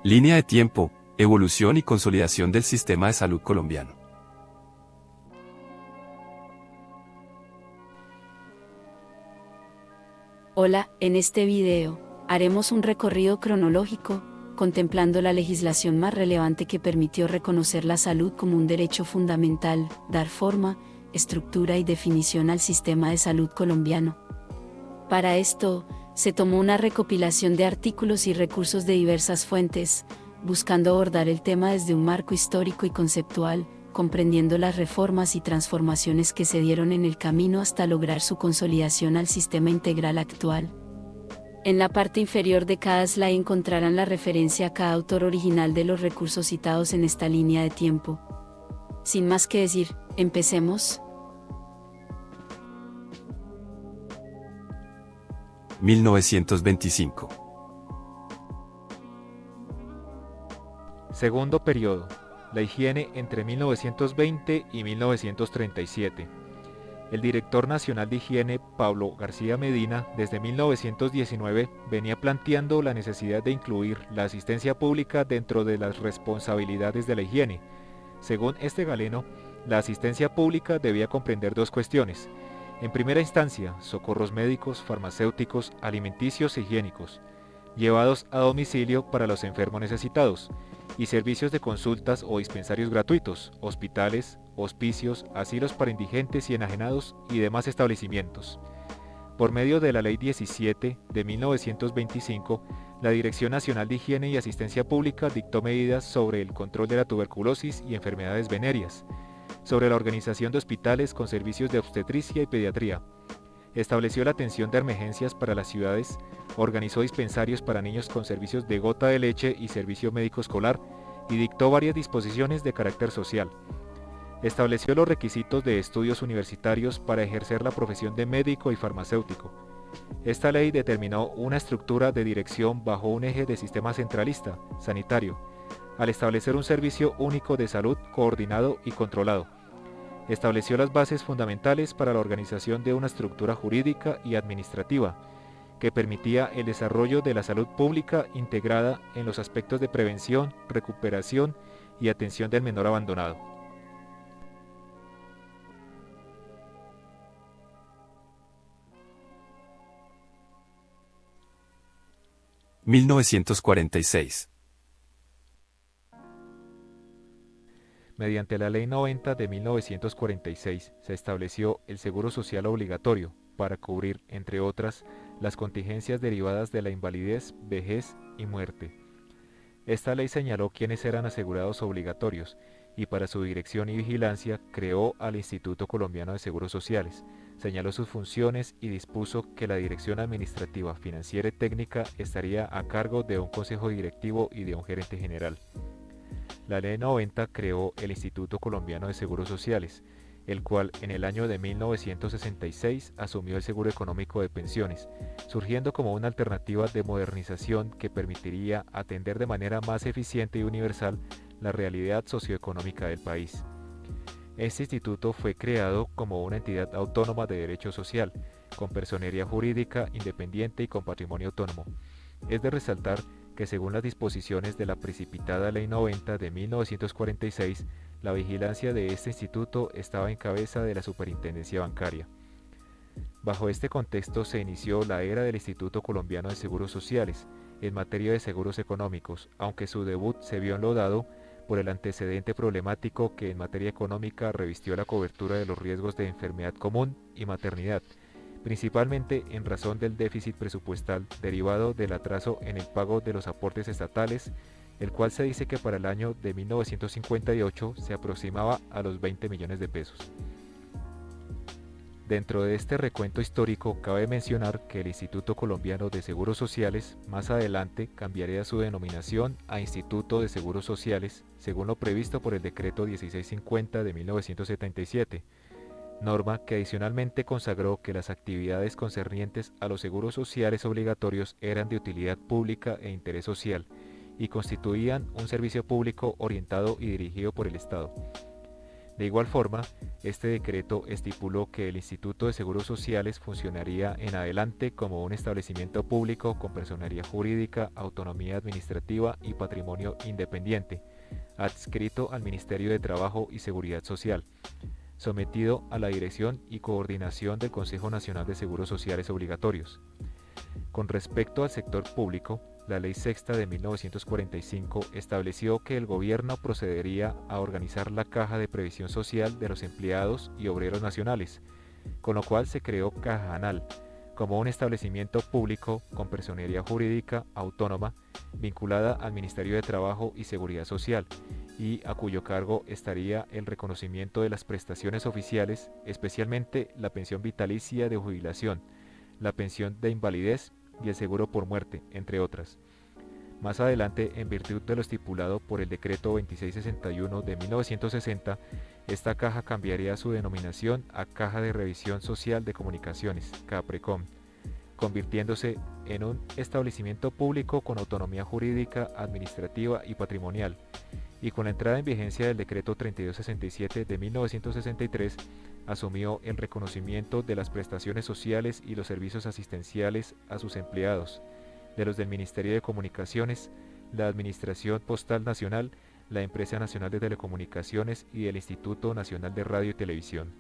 Línea de tiempo, evolución y consolidación del sistema de salud colombiano. Hola, en este video, haremos un recorrido cronológico, contemplando la legislación más relevante que permitió reconocer la salud como un derecho fundamental, dar forma, estructura y definición al sistema de salud colombiano. Para esto, se tomó una recopilación de artículos y recursos de diversas fuentes, buscando abordar el tema desde un marco histórico y conceptual, comprendiendo las reformas y transformaciones que se dieron en el camino hasta lograr su consolidación al sistema integral actual. En la parte inferior de cada slide encontrarán la referencia a cada autor original de los recursos citados en esta línea de tiempo. Sin más que decir, empecemos. 1925. Segundo periodo. La higiene entre 1920 y 1937. El director nacional de higiene, Pablo García Medina, desde 1919 venía planteando la necesidad de incluir la asistencia pública dentro de las responsabilidades de la higiene. Según este galeno, la asistencia pública debía comprender dos cuestiones. En primera instancia, socorros médicos, farmacéuticos, alimenticios e higiénicos, llevados a domicilio para los enfermos necesitados, y servicios de consultas o dispensarios gratuitos, hospitales, hospicios, asilos para indigentes y enajenados y demás establecimientos. Por medio de la Ley 17 de 1925, la Dirección Nacional de Higiene y Asistencia Pública dictó medidas sobre el control de la tuberculosis y enfermedades venéreas, sobre la organización de hospitales con servicios de obstetricia y pediatría. Estableció la atención de emergencias para las ciudades, organizó dispensarios para niños con servicios de gota de leche y servicio médico escolar y dictó varias disposiciones de carácter social. Estableció los requisitos de estudios universitarios para ejercer la profesión de médico y farmacéutico. Esta ley determinó una estructura de dirección bajo un eje de sistema centralista, sanitario, al establecer un servicio único de salud coordinado y controlado. Estableció las bases fundamentales para la organización de una estructura jurídica y administrativa que permitía el desarrollo de la salud pública integrada en los aspectos de prevención, recuperación y atención del menor abandonado. (1946). Mediante la Ley 90 de 1946 se estableció el seguro social obligatorio para cubrir, entre otras, las contingencias derivadas de la invalidez, vejez y muerte. Esta ley señaló quiénes eran asegurados obligatorios y para su dirección y vigilancia creó al Instituto Colombiano de Seguros Sociales, señaló sus funciones y dispuso que la dirección administrativa, financiera y técnica estaría a cargo de un consejo directivo y de un gerente general. La Ley 90 creó el Instituto Colombiano de Seguros Sociales, el cual en el año de 1966 asumió el seguro económico de pensiones, surgiendo como una alternativa de modernización que permitiría atender de manera más eficiente y universal la realidad socioeconómica del país. Este instituto fue creado como una entidad autónoma de derecho social, con personería jurídica independiente y con patrimonio autónomo. Es de resaltar que según las disposiciones de la precipitada Ley 90 de 1946, la vigilancia de este instituto estaba en cabeza de la Superintendencia Bancaria. Bajo este contexto se inició la era del Instituto Colombiano de Seguros Sociales en materia de seguros económicos, aunque su debut se vio enlodado por el antecedente problemático que en materia económica revistió la cobertura de los riesgos de enfermedad común y maternidad, principalmente en razón del déficit presupuestal derivado del atraso en el pago de los aportes estatales, el cual se dice que para el año de 1958 se aproximaba a los 20 millones de pesos. Dentro de este recuento histórico cabe mencionar que el Instituto Colombiano de Seguros Sociales más adelante cambiaría su denominación a Instituto de Seguros Sociales, según lo previsto por el Decreto 1650 de 1977, norma que adicionalmente consagró que las actividades concernientes a los seguros sociales obligatorios eran de utilidad pública e interés social y constituían un servicio público orientado y dirigido por el Estado. De igual forma, este decreto estipuló que el Instituto de Seguros Sociales funcionaría en adelante como un establecimiento público con personería jurídica, autonomía administrativa y patrimonio independiente, adscrito al Ministerio de Trabajo y Seguridad Social, sometido a la dirección y coordinación del Consejo Nacional de Seguros Sociales Obligatorios. Con respecto al sector público, la Ley Sexta de 1945 estableció que el gobierno procedería a organizar la Caja de Previsión Social de los empleados y obreros nacionales, con lo cual se creó Caja ANAL, como un establecimiento público con personería jurídica autónoma vinculada al Ministerio de Trabajo y Seguridad Social, y a cuyo cargo estaría el reconocimiento de las prestaciones oficiales, especialmente la pensión vitalicia de jubilación, la pensión de invalidez y el seguro por muerte, entre otras. Más adelante, en virtud de lo estipulado por el Decreto 2661 de 1960, esta caja cambiaría su denominación a Caja de Revisión Social de Comunicaciones, CAPRECOM, convirtiéndose en un establecimiento público con autonomía jurídica, administrativa y patrimonial, y con la entrada en vigencia del Decreto 3267 de 1963, asumió el reconocimiento de las prestaciones sociales y los servicios asistenciales a sus empleados, de los del Ministerio de Comunicaciones, la Administración Postal Nacional, la Empresa Nacional de Telecomunicaciones y del Instituto Nacional de Radio y Televisión.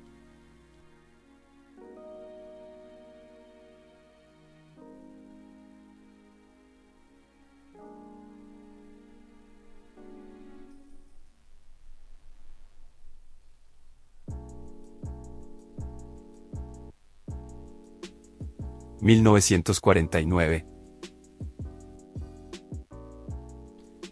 (1949).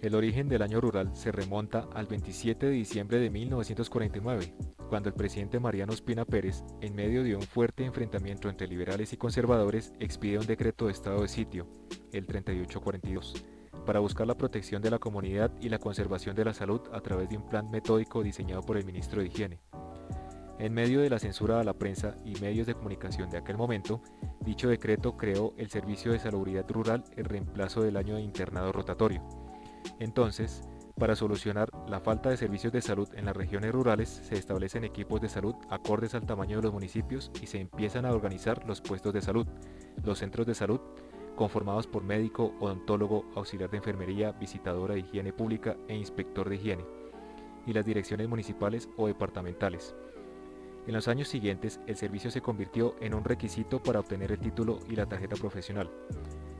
El origen del Año Rural se remonta al 27 de diciembre de 1949, cuando el presidente Mariano Ospina Pérez, en medio de un fuerte enfrentamiento entre liberales y conservadores, expide un decreto de estado de sitio, el 3842, para buscar la protección de la comunidad y la conservación de la salud a través de un plan metódico diseñado por el ministro de Higiene. En medio de la censura a la prensa y medios de comunicación de aquel momento, dicho decreto creó el Servicio de Salubridad Rural en reemplazo del año de internado rotatorio. Entonces, para solucionar la falta de servicios de salud en las regiones rurales, se establecen equipos de salud acordes al tamaño de los municipios y se empiezan a organizar los puestos de salud, los centros de salud, conformados por médico, odontólogo, auxiliar de enfermería, visitadora de higiene pública e inspector de higiene, y las direcciones municipales o departamentales. En los años siguientes, el servicio se convirtió en un requisito para obtener el título y la tarjeta profesional.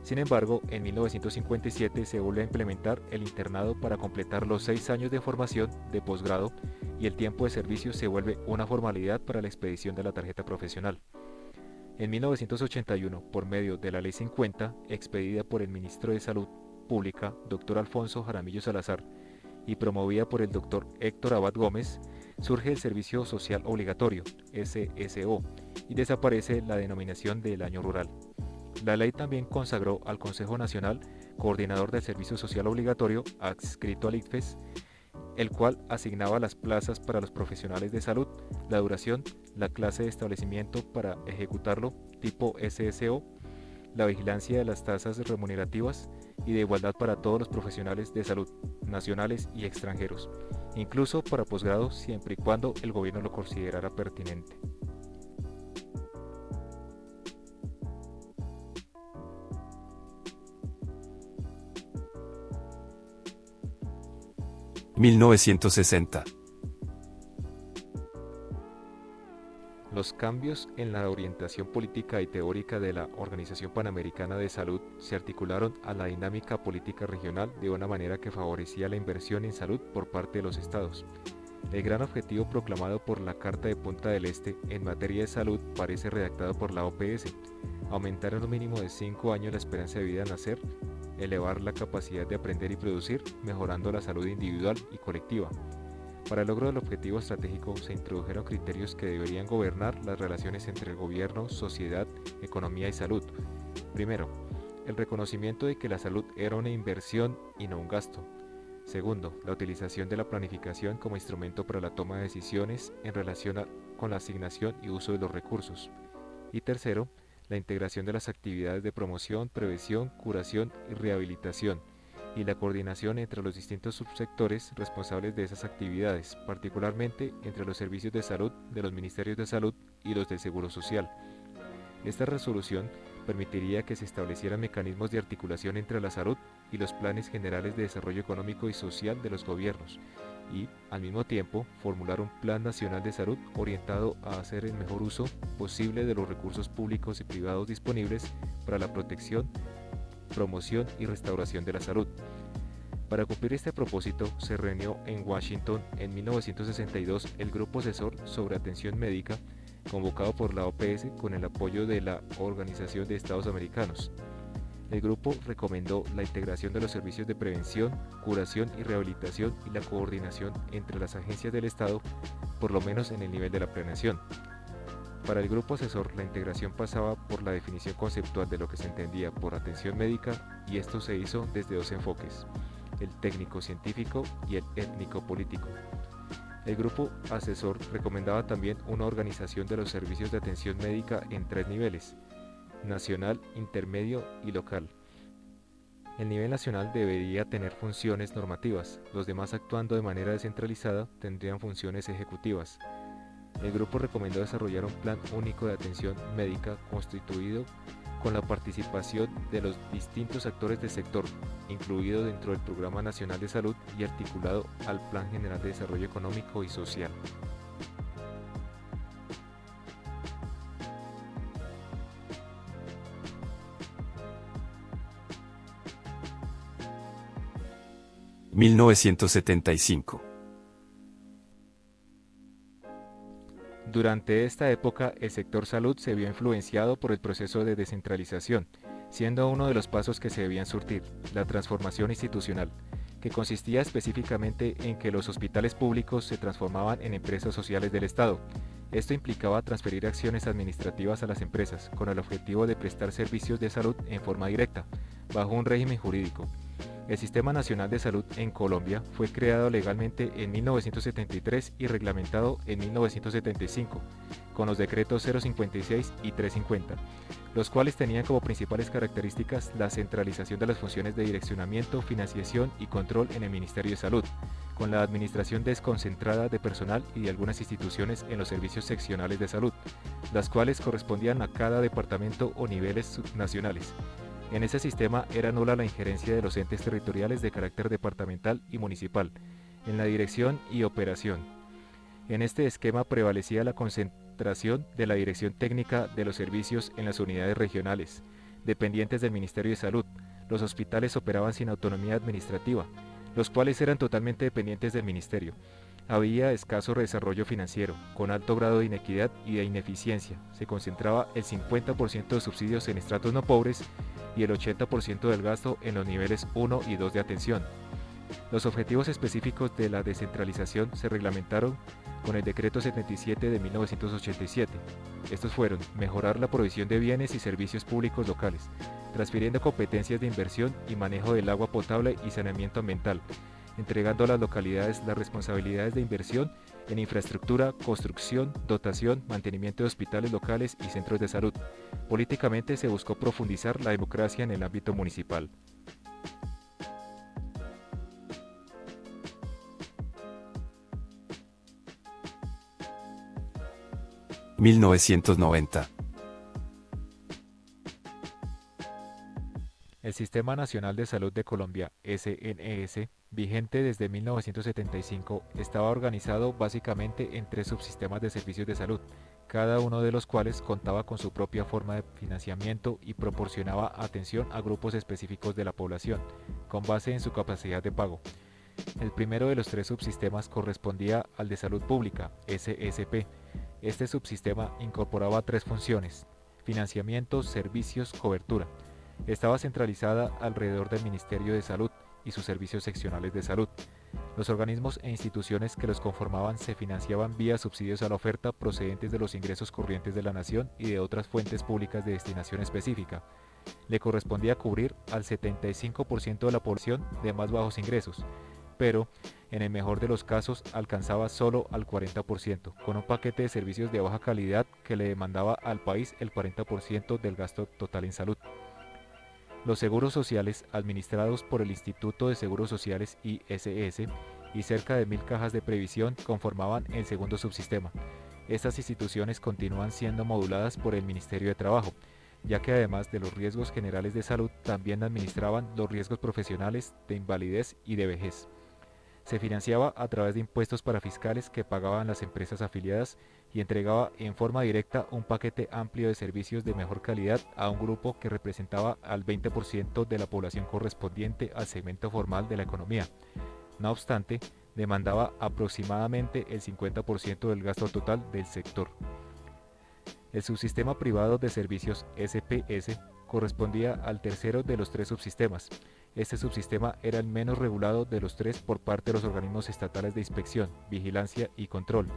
Sin embargo, en 1957 se vuelve a implementar el internado para completar los 6 años de formación de posgrado y el tiempo de servicio se vuelve una formalidad para la expedición de la tarjeta profesional. En 1981, por medio de la Ley 50, expedida por el ministro de Salud Pública, Dr. Alfonso Jaramillo Salazar, y promovida por el Dr. Héctor Abad Gómez, surge el Servicio Social Obligatorio, SSO, y desaparece la denominación del Año Rural. La ley también consagró al Consejo Nacional, coordinador del Servicio Social Obligatorio, adscrito al ICFES, el cual asignaba las plazas para los profesionales de salud, la duración, la clase de establecimiento para ejecutarlo, tipo SSO, la vigilancia de las tasas remunerativas y de igualdad para todos los profesionales de salud, nacionales y extranjeros, incluso para posgrado siempre y cuando el gobierno lo considerara pertinente. (1960). Los cambios en la orientación política y teórica de la Organización Panamericana de Salud se articularon a la dinámica política regional de una manera que favorecía la inversión en salud por parte de los estados. El gran objetivo proclamado por la Carta de Punta del Este en materia de salud parece redactado por la OPS: aumentar en un mínimo de 5 años la esperanza de vida al nacer, elevar la capacidad de aprender y producir, mejorando la salud individual y colectiva. Para el logro del objetivo estratégico se introdujeron criterios que deberían gobernar las relaciones entre el gobierno, sociedad, economía y salud. Primero, el reconocimiento de que la salud era una inversión y no un gasto. Segundo, la utilización de la planificación como instrumento para la toma de decisiones en relación con la asignación y uso de los recursos. Y tercero, la integración de las actividades de promoción, prevención, curación y rehabilitación, y la coordinación entre los distintos subsectores responsables de esas actividades, particularmente entre los servicios de salud de los ministerios de salud y los del Seguro Social. Esta resolución permitiría que se establecieran mecanismos de articulación entre la salud y los planes generales de desarrollo económico y social de los gobiernos y, al mismo tiempo, formular un plan nacional de salud orientado a hacer el mejor uso posible de los recursos públicos y privados disponibles para la protección, promoción y restauración de la salud. Para cumplir este propósito, se reunió en Washington en 1962 el Grupo Asesor sobre Atención Médica, convocado por la OPS con el apoyo de la Organización de Estados Americanos. El grupo recomendó la integración de los servicios de prevención, curación y rehabilitación y la coordinación entre las agencias del Estado, por lo menos en el nivel de la planeación. Para el grupo asesor, la integración pasaba por la definición conceptual de lo que se entendía por atención médica, y esto se hizo desde dos enfoques: el técnico-científico y el étnico-político. El grupo asesor recomendaba también una organización de los servicios de atención médica en tres niveles: nacional, intermedio y local. El nivel nacional debería tener funciones normativas, los demás, actuando de manera descentralizada, tendrían funciones ejecutivas. El grupo recomendó desarrollar un plan único de atención médica constituido con la participación de los distintos actores del sector, incluido dentro del Programa Nacional de Salud y articulado al Plan General de Desarrollo Económico y Social. (1975) Durante esta época, el sector salud se vio influenciado por el proceso de descentralización, siendo uno de los pasos que se debían surtir, la transformación institucional, que consistía específicamente en que los hospitales públicos se transformaban en empresas sociales del Estado. Esto implicaba transferir acciones administrativas a las empresas, con el objetivo de prestar servicios de salud en forma directa, bajo un régimen jurídico. El Sistema Nacional de Salud en Colombia fue creado legalmente en 1973 y reglamentado en 1975, con los decretos 056 y 350, los cuales tenían como principales características la centralización de las funciones de direccionamiento, financiación y control en el Ministerio de Salud, con la administración desconcentrada de personal y de algunas instituciones en los servicios seccionales de salud, las cuales correspondían a cada departamento o niveles subnacionales. En ese sistema era nula la injerencia de los entes territoriales de carácter departamental y municipal en la dirección y operación. En este esquema prevalecía la concentración de la dirección técnica de los servicios en las unidades regionales, dependientes del Ministerio de Salud. Los hospitales operaban sin autonomía administrativa, los cuales eran totalmente dependientes del ministerio. Había escaso desarrollo financiero, con alto grado de inequidad y de ineficiencia. Se concentraba el 50% de subsidios en estratos no pobres y el 80% del gasto en los niveles 1 y 2 de atención. Los objetivos específicos de la descentralización se reglamentaron con el Decreto 77 de 1987. Estos fueron: mejorar la provisión de bienes y servicios públicos locales, transfiriendo competencias de inversión y manejo del agua potable y saneamiento ambiental, entregando a las localidades las responsabilidades de inversión en infraestructura, construcción, dotación, mantenimiento de hospitales locales y centros de salud. Políticamente se buscó profundizar la democracia en el ámbito municipal. (1990) El Sistema Nacional de Salud de Colombia, SNS, vigente desde 1975, estaba organizado básicamente en tres subsistemas de servicios de salud, cada uno de los cuales contaba con su propia forma de financiamiento y proporcionaba atención a grupos específicos de la población, con base en su capacidad de pago. El primero de los tres subsistemas correspondía al de Salud Pública, SSP. Este subsistema incorporaba tres funciones: financiamiento, servicios, cobertura. Estaba centralizada alrededor del Ministerio de Salud y sus servicios seccionales de salud. Los organismos e instituciones que los conformaban se financiaban vía subsidios a la oferta procedentes de los ingresos corrientes de la nación y de otras fuentes públicas de destinación específica. Le correspondía cubrir al 75% de la población de más bajos ingresos, pero en el mejor de los casos alcanzaba solo al 40%, con un paquete de servicios de baja calidad que le demandaba al país el 40% del gasto total en salud. Los seguros sociales, administrados por el Instituto de Seguros Sociales ISS, y cerca de 1000 cajas de previsión conformaban el segundo subsistema. Estas instituciones continúan siendo moduladas por el Ministerio de Trabajo, ya que además de los riesgos generales de salud, también administraban los riesgos profesionales de invalidez y de vejez. Se financiaba a través de impuestos para fiscales que pagaban las empresas afiliadas y entregaba en forma directa un paquete amplio de servicios de mejor calidad a un grupo que representaba al 20% de la población correspondiente al segmento formal de la economía. No obstante, demandaba aproximadamente el 50% del gasto total del sector. El subsistema privado de servicios SPS correspondía al tercero de los tres subsistemas. Este subsistema era el menos regulado de los tres por parte de los organismos estatales de inspección, vigilancia y control.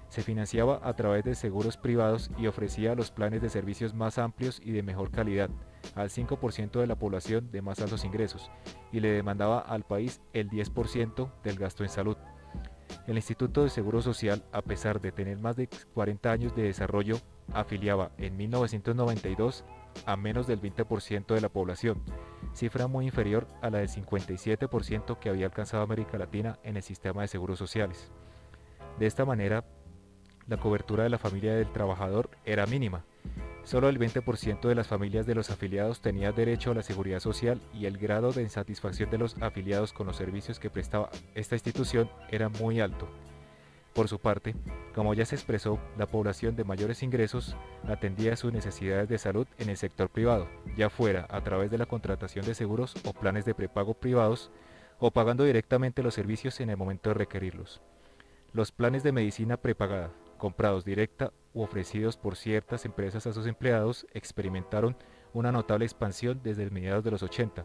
Se financiaba a través de seguros privados y ofrecía los planes de servicios más amplios y de mejor calidad al 5% de la población de más altos ingresos y le demandaba al país el 10% del gasto en salud. El Instituto de Seguro Social, a pesar de tener más de 40 años de desarrollo, afiliaba en 1992 a menos del 20% de la población, cifra muy inferior a la del 57% que había alcanzado América Latina en el sistema de seguros sociales. De esta manera, la cobertura de la familia del trabajador era mínima. Solo el 20% de las familias de los afiliados tenía derecho a la seguridad social y el grado de insatisfacción de los afiliados con los servicios que prestaba esta institución era muy alto. Por su parte, como ya se expresó, la población de mayores ingresos atendía sus necesidades de salud en el sector privado, ya fuera a través de la contratación de seguros o planes de prepago privados o pagando directamente los servicios en el momento de requerirlos. Los planes de medicina prepagada, comprados directa u ofrecidos por ciertas empresas a sus empleados, experimentaron una notable expansión desde mediados de los 80.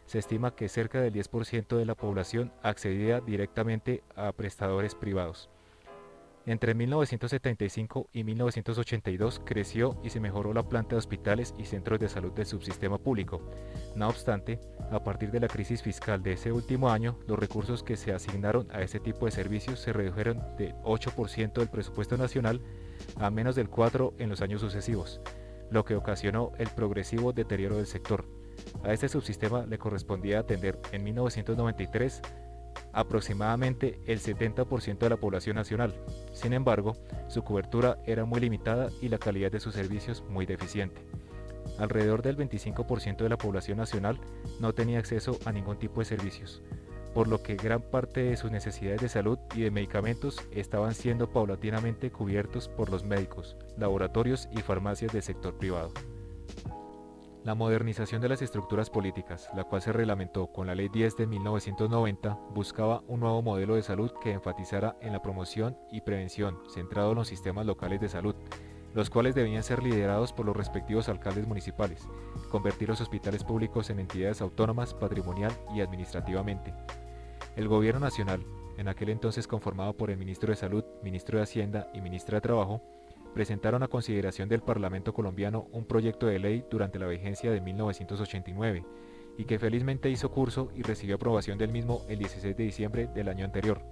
Se estima que cerca del 10% de la población accedía directamente a prestadores privados. Entre 1975 y 1982 creció y se mejoró la planta de hospitales y centros de salud del subsistema público. No obstante, a partir de la crisis fiscal de ese último año, los recursos que se asignaron a este tipo de servicios se redujeron del 8% del presupuesto nacional a menos del 4% en los años sucesivos, lo que ocasionó el progresivo deterioro del sector. A este subsistema le correspondía atender en 1993 aproximadamente el 70% de la población nacional. Sin embargo, su cobertura era muy limitada y la calidad de sus servicios muy deficiente. Alrededor del 25% de la población nacional no tenía acceso a ningún tipo de servicios, por lo que gran parte de sus necesidades de salud y de medicamentos estaban siendo paulatinamente cubiertos por los médicos, laboratorios y farmacias del sector privado. La modernización de las estructuras políticas, la cual se reglamentó con la Ley 10 de 1990, buscaba un nuevo modelo de salud que enfatizara en la promoción y prevención, centrado en los sistemas locales de salud, los cuales debían ser liderados por los respectivos alcaldes municipales, convertir los hospitales públicos en entidades autónomas patrimonial y administrativamente. El Gobierno Nacional, en aquel entonces conformado por el Ministro de Salud, Ministro de Hacienda y Ministra de Trabajo, presentaron a consideración del Parlamento colombiano un proyecto de ley durante la vigencia de 1989 y que felizmente hizo curso y recibió aprobación del mismo el 16 de diciembre del año anterior.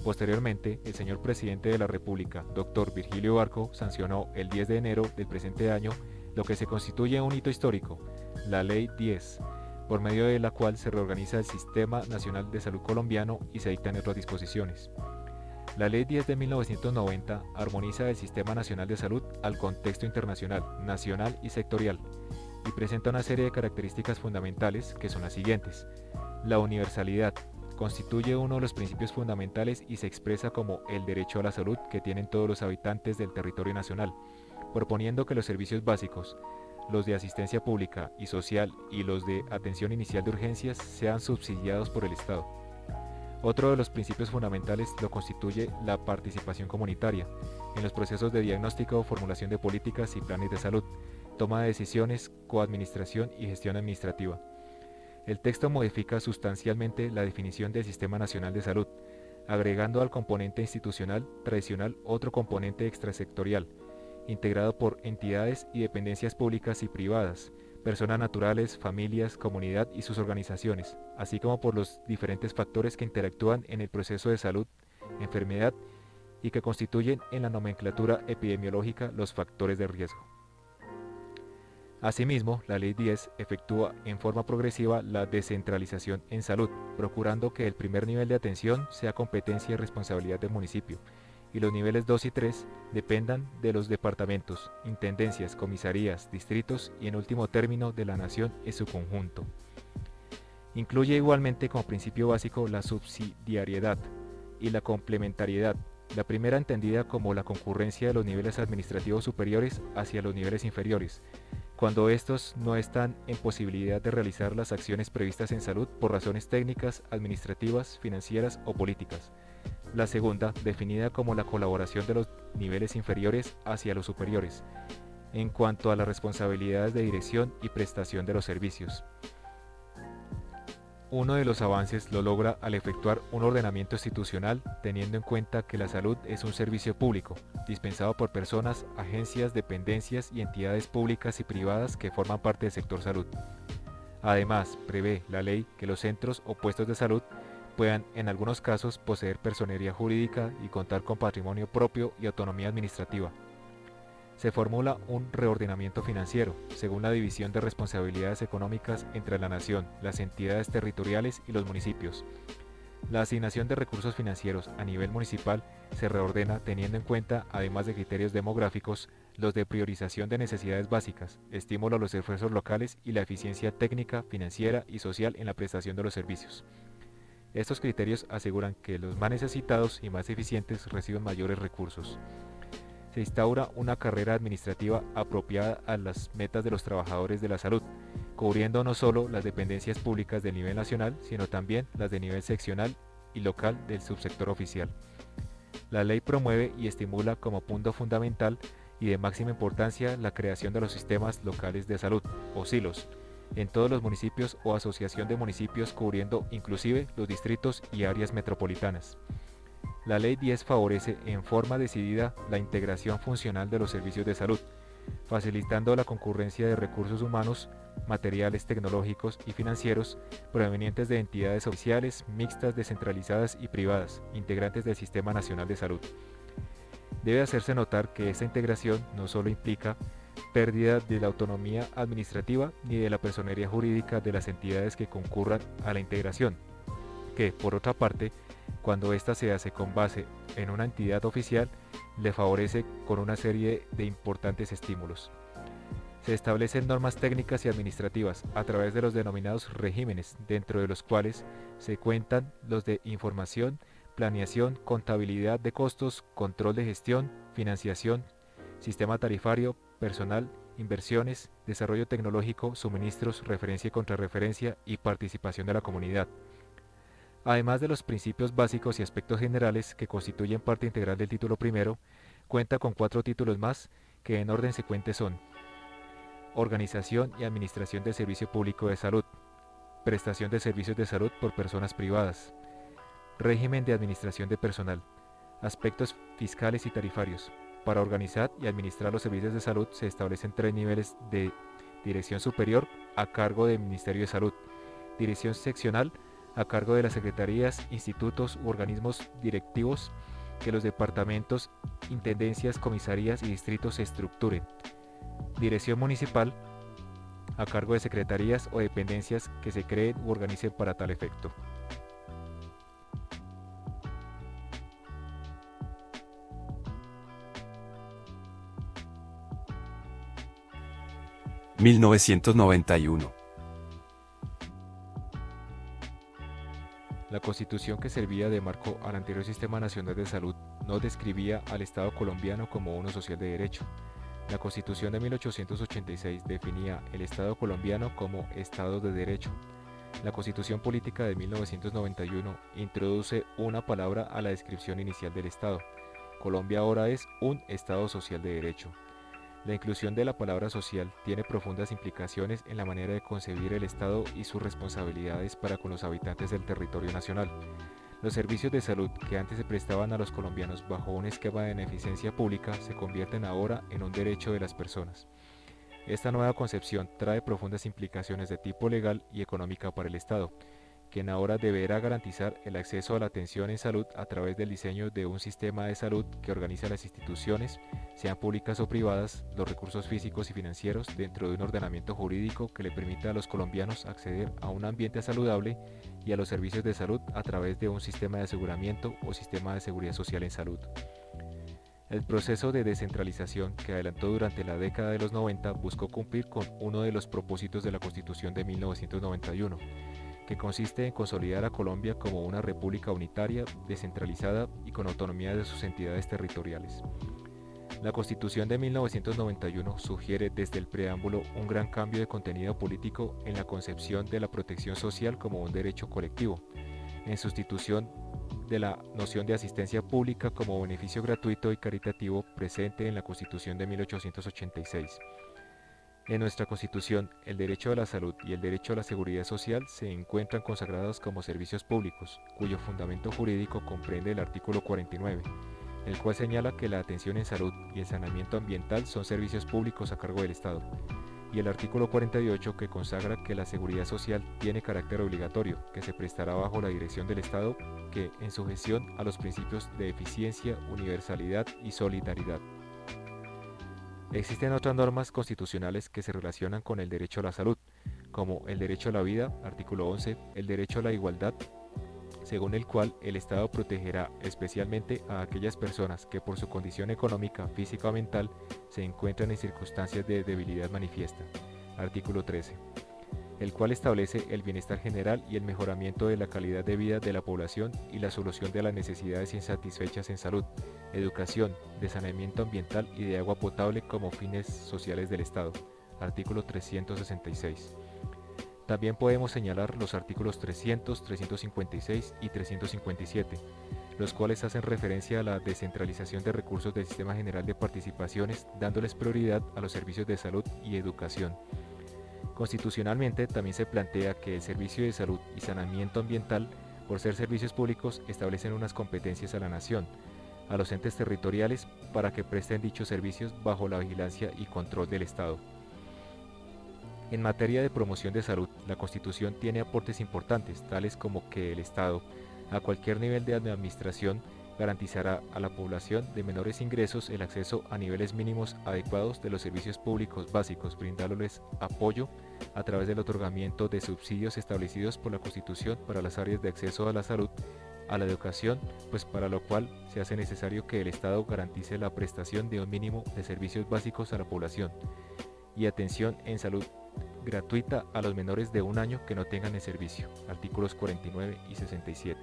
Posteriormente, el señor presidente de la República, Dr. Virgilio Barco, sancionó el 10 de enero del presente año lo que se constituye un hito histórico, la Ley 10, por medio de la cual se reorganiza el Sistema Nacional de Salud colombiano y se dictan otras disposiciones. La Ley 10 de 1990 armoniza el Sistema Nacional de Salud al contexto internacional, nacional y sectorial, y presenta una serie de características fundamentales que son las siguientes. La universalidad constituye uno de los principios fundamentales y se expresa como el derecho a la salud que tienen todos los habitantes del territorio nacional, proponiendo que los servicios básicos, los de asistencia pública y social y los de atención inicial de urgencias sean subsidiados por el Estado. Otro de los principios fundamentales lo constituye la participación comunitaria en los procesos de diagnóstico, formulación de políticas y planes de salud, toma de decisiones, coadministración y gestión administrativa. El texto modifica sustancialmente la definición del Sistema Nacional de Salud, agregando al componente institucional tradicional otro componente extrasectorial, integrado por entidades y dependencias públicas y privadas, personas naturales, familias, comunidad y sus organizaciones, así como por los diferentes factores que interactúan en el proceso de salud, enfermedad y que constituyen en la nomenclatura epidemiológica los factores de riesgo. Asimismo, la Ley 10 efectúa en forma progresiva la descentralización en salud, procurando que el primer nivel de atención sea competencia y responsabilidad del municipio, y los niveles 2 y 3 dependan de los departamentos, intendencias, comisarías, distritos y en último término de la nación en su conjunto. Incluye igualmente como principio básico la subsidiariedad y la complementariedad, la primera entendida como la concurrencia de los niveles administrativos superiores hacia los niveles inferiores, cuando estos no están en posibilidad de realizar las acciones previstas en salud por razones técnicas, administrativas, financieras o políticas. La segunda, definida como la colaboración de los niveles inferiores hacia los superiores, en cuanto a las responsabilidades de dirección y prestación de los servicios. Uno de los avances lo logra al efectuar un ordenamiento institucional teniendo en cuenta que la salud es un servicio público, dispensado por personas, agencias, dependencias y entidades públicas y privadas que forman parte del sector salud. Además, prevé la ley que los centros o puestos de salud puedan en algunos casos poseer personería jurídica y contar con patrimonio propio y autonomía administrativa. Se formula un reordenamiento financiero, según la división de responsabilidades económicas entre la nación, las entidades territoriales y los municipios. La asignación de recursos financieros a nivel municipal se reordena teniendo en cuenta, además de criterios demográficos, los de priorización de necesidades básicas, estímulo a los esfuerzos locales y la eficiencia técnica, financiera y social en la prestación de los servicios. Estos criterios aseguran que los más necesitados y más eficientes reciben mayores recursos. Se instaura una carrera administrativa apropiada a las metas de los trabajadores de la salud, cubriendo no solo las dependencias públicas del nivel nacional, sino también las de nivel seccional y local del subsector oficial. La ley promueve y estimula como punto fundamental y de máxima importancia la creación de los sistemas locales de salud, o SILOS, en todos los municipios o asociación de municipios cubriendo inclusive los distritos y áreas metropolitanas. La Ley 10 favorece en forma decidida la integración funcional de los servicios de salud, facilitando la concurrencia de recursos humanos, materiales, tecnológicos y financieros provenientes de entidades oficiales, mixtas, descentralizadas y privadas, integrantes del Sistema Nacional de Salud. Debe hacerse notar que esta integración no solo implica pérdida de la autonomía administrativa ni de la personería jurídica de las entidades que concurran a la integración, que, por otra parte, cuando ésta se hace con base en una entidad oficial, le favorece con una serie de importantes estímulos. Se establecen normas técnicas y administrativas a través de los denominados regímenes, dentro de los cuales se cuentan los de información, planeación, contabilidad de costos, control de gestión, financiación, sistema tarifario, personal, inversiones, desarrollo tecnológico, suministros, referencia y contrarreferencia y participación de la comunidad. Además de los principios básicos y aspectos generales que constituyen parte integral del título primero, cuenta con 4 títulos más que en orden secuente son: Organización y administración del servicio público de salud, prestación de servicios de salud por personas privadas, régimen de administración de personal, aspectos fiscales y tarifarios. Para organizar y administrar los servicios de salud se establecen 3 niveles de dirección superior a cargo del Ministerio de Salud, dirección seccional a cargo de las secretarías, institutos u organismos directivos que los departamentos, intendencias, comisarías y distritos se estructuren, dirección municipal a cargo de secretarías o dependencias que se creen u organicen para tal efecto. (1991) La Constitución que servía de marco al anterior Sistema Nacional de Salud no describía al Estado colombiano como uno social de derecho. La Constitución de 1886 definía el Estado colombiano como Estado de Derecho. La Constitución Política de 1991 introduce una palabra a la descripción inicial del Estado. Colombia ahora es un Estado social de derecho. La inclusión de la palabra social tiene profundas implicaciones en la manera de concebir el Estado y sus responsabilidades para con los habitantes del territorio nacional. Los servicios de salud que antes se prestaban a los colombianos bajo un esquema de beneficencia pública se convierten ahora en un derecho de las personas. Esta nueva concepción trae profundas implicaciones de tipo legal y económica para el Estado, quien ahora deberá garantizar el acceso a la atención en salud a través del diseño de un sistema de salud que organiza las instituciones, sean públicas o privadas, los recursos físicos y financieros dentro de un ordenamiento jurídico que le permita a los colombianos acceder a un ambiente saludable y a los servicios de salud a través de un sistema de aseguramiento o sistema de seguridad social en salud. El proceso de descentralización que adelantó durante la década de los 90 buscó cumplir con uno de los propósitos de la Constitución de 1991, que consiste en consolidar a Colombia como una república unitaria, descentralizada y con autonomía de sus entidades territoriales. La Constitución de 1991 sugiere desde el preámbulo un gran cambio de contenido político en la concepción de la protección social como un derecho colectivo, en sustitución de la noción de asistencia pública como beneficio gratuito y caritativo presente en la Constitución de 1886. En nuestra Constitución, el derecho a la salud y el derecho a la seguridad social se encuentran consagrados como servicios públicos, cuyo fundamento jurídico comprende el artículo 49, el cual señala que la atención en salud y el saneamiento ambiental son servicios públicos a cargo del Estado, y el artículo 48 que consagra que la seguridad social tiene carácter obligatorio, que se prestará bajo la dirección del Estado, que en sujeción a los principios de eficiencia, universalidad y solidaridad. Existen otras normas constitucionales que se relacionan con el derecho a la salud, como el derecho a la vida, artículo 11, el derecho a la igualdad, según el cual el Estado protegerá especialmente a aquellas personas que por su condición económica, física o mental se encuentran en circunstancias de debilidad manifiesta, artículo 13, el cual establece el bienestar general y el mejoramiento de la calidad de vida de la población y la solución de las necesidades insatisfechas en salud, educación, de saneamiento ambiental y de agua potable como fines sociales del Estado, artículo 366. También podemos señalar los artículos 300, 356 y 357, los cuales hacen referencia a la descentralización de recursos del Sistema General de Participaciones, dándoles prioridad a los servicios de salud y educación. Constitucionalmente también se plantea que el servicio de salud y saneamiento ambiental, por ser servicios públicos, establecen unas competencias a la nación, a los entes territoriales para que presten dichos servicios bajo la vigilancia y control del Estado. En materia de promoción de salud, la Constitución tiene aportes importantes, tales como que el Estado, a cualquier nivel de administración, garantizará a la población de menores ingresos el acceso a niveles mínimos adecuados de los servicios públicos básicos, brindándoles apoyo a través del otorgamiento de subsidios establecidos por la Constitución para las áreas de acceso a la salud, a la educación, pues para lo cual se hace necesario que el Estado garantice la prestación de un mínimo de servicios básicos a la población y atención en salud gratuita a los menores de 1 año que no tengan el servicio, artículos 49 y 67.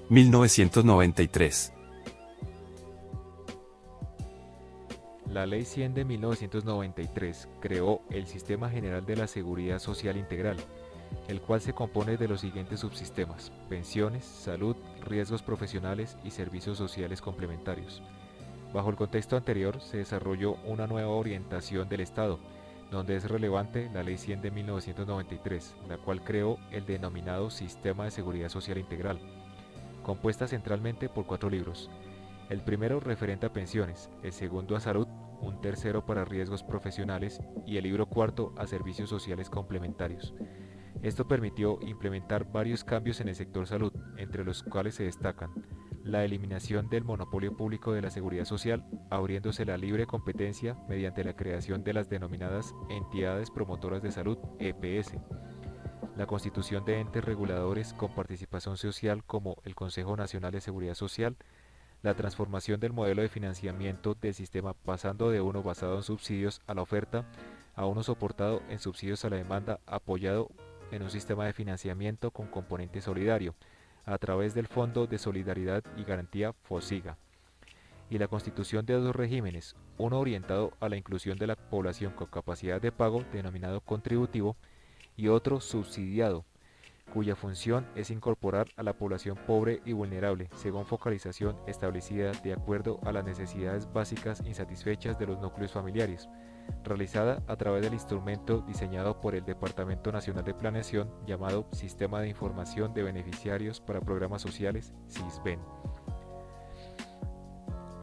(1993) La Ley 100 de 1993 creó el Sistema General de la Seguridad Social Integral, el cual se compone de los siguientes subsistemas: pensiones, salud, riesgos profesionales y servicios sociales complementarios. Bajo el contexto anterior se desarrolló una nueva orientación del Estado, donde es relevante la Ley 100 de 1993, la cual creó el denominado Sistema de Seguridad Social Integral, compuesta centralmente por 4 libros. El primero referente a pensiones, el segundo a salud, un tercero para riesgos profesionales y el libro cuarto a servicios sociales complementarios. Esto permitió implementar varios cambios en el sector salud, entre los cuales se destacan la eliminación del monopolio público de la seguridad social, abriéndose la libre competencia mediante la creación de las denominadas entidades promotoras de salud, EPS, la constitución de entes reguladores con participación social como el Consejo Nacional de Seguridad Social, la transformación del modelo de financiamiento del sistema pasando de uno basado en subsidios a la oferta a uno soportado en subsidios a la demanda apoyado en un sistema de financiamiento con componente solidario a través del Fondo de Solidaridad y Garantía FOSIGA, y la constitución de 2 regímenes, uno orientado a la inclusión de la población con capacidad de pago denominado contributivo y otro subsidiado, cuya función es incorporar a la población pobre y vulnerable, según focalización establecida de acuerdo a las necesidades básicas insatisfechas de los núcleos familiares, realizada a través del instrumento diseñado por el Departamento Nacional de Planeación llamado Sistema de Información de Beneficiarios para Programas Sociales, SISBEN.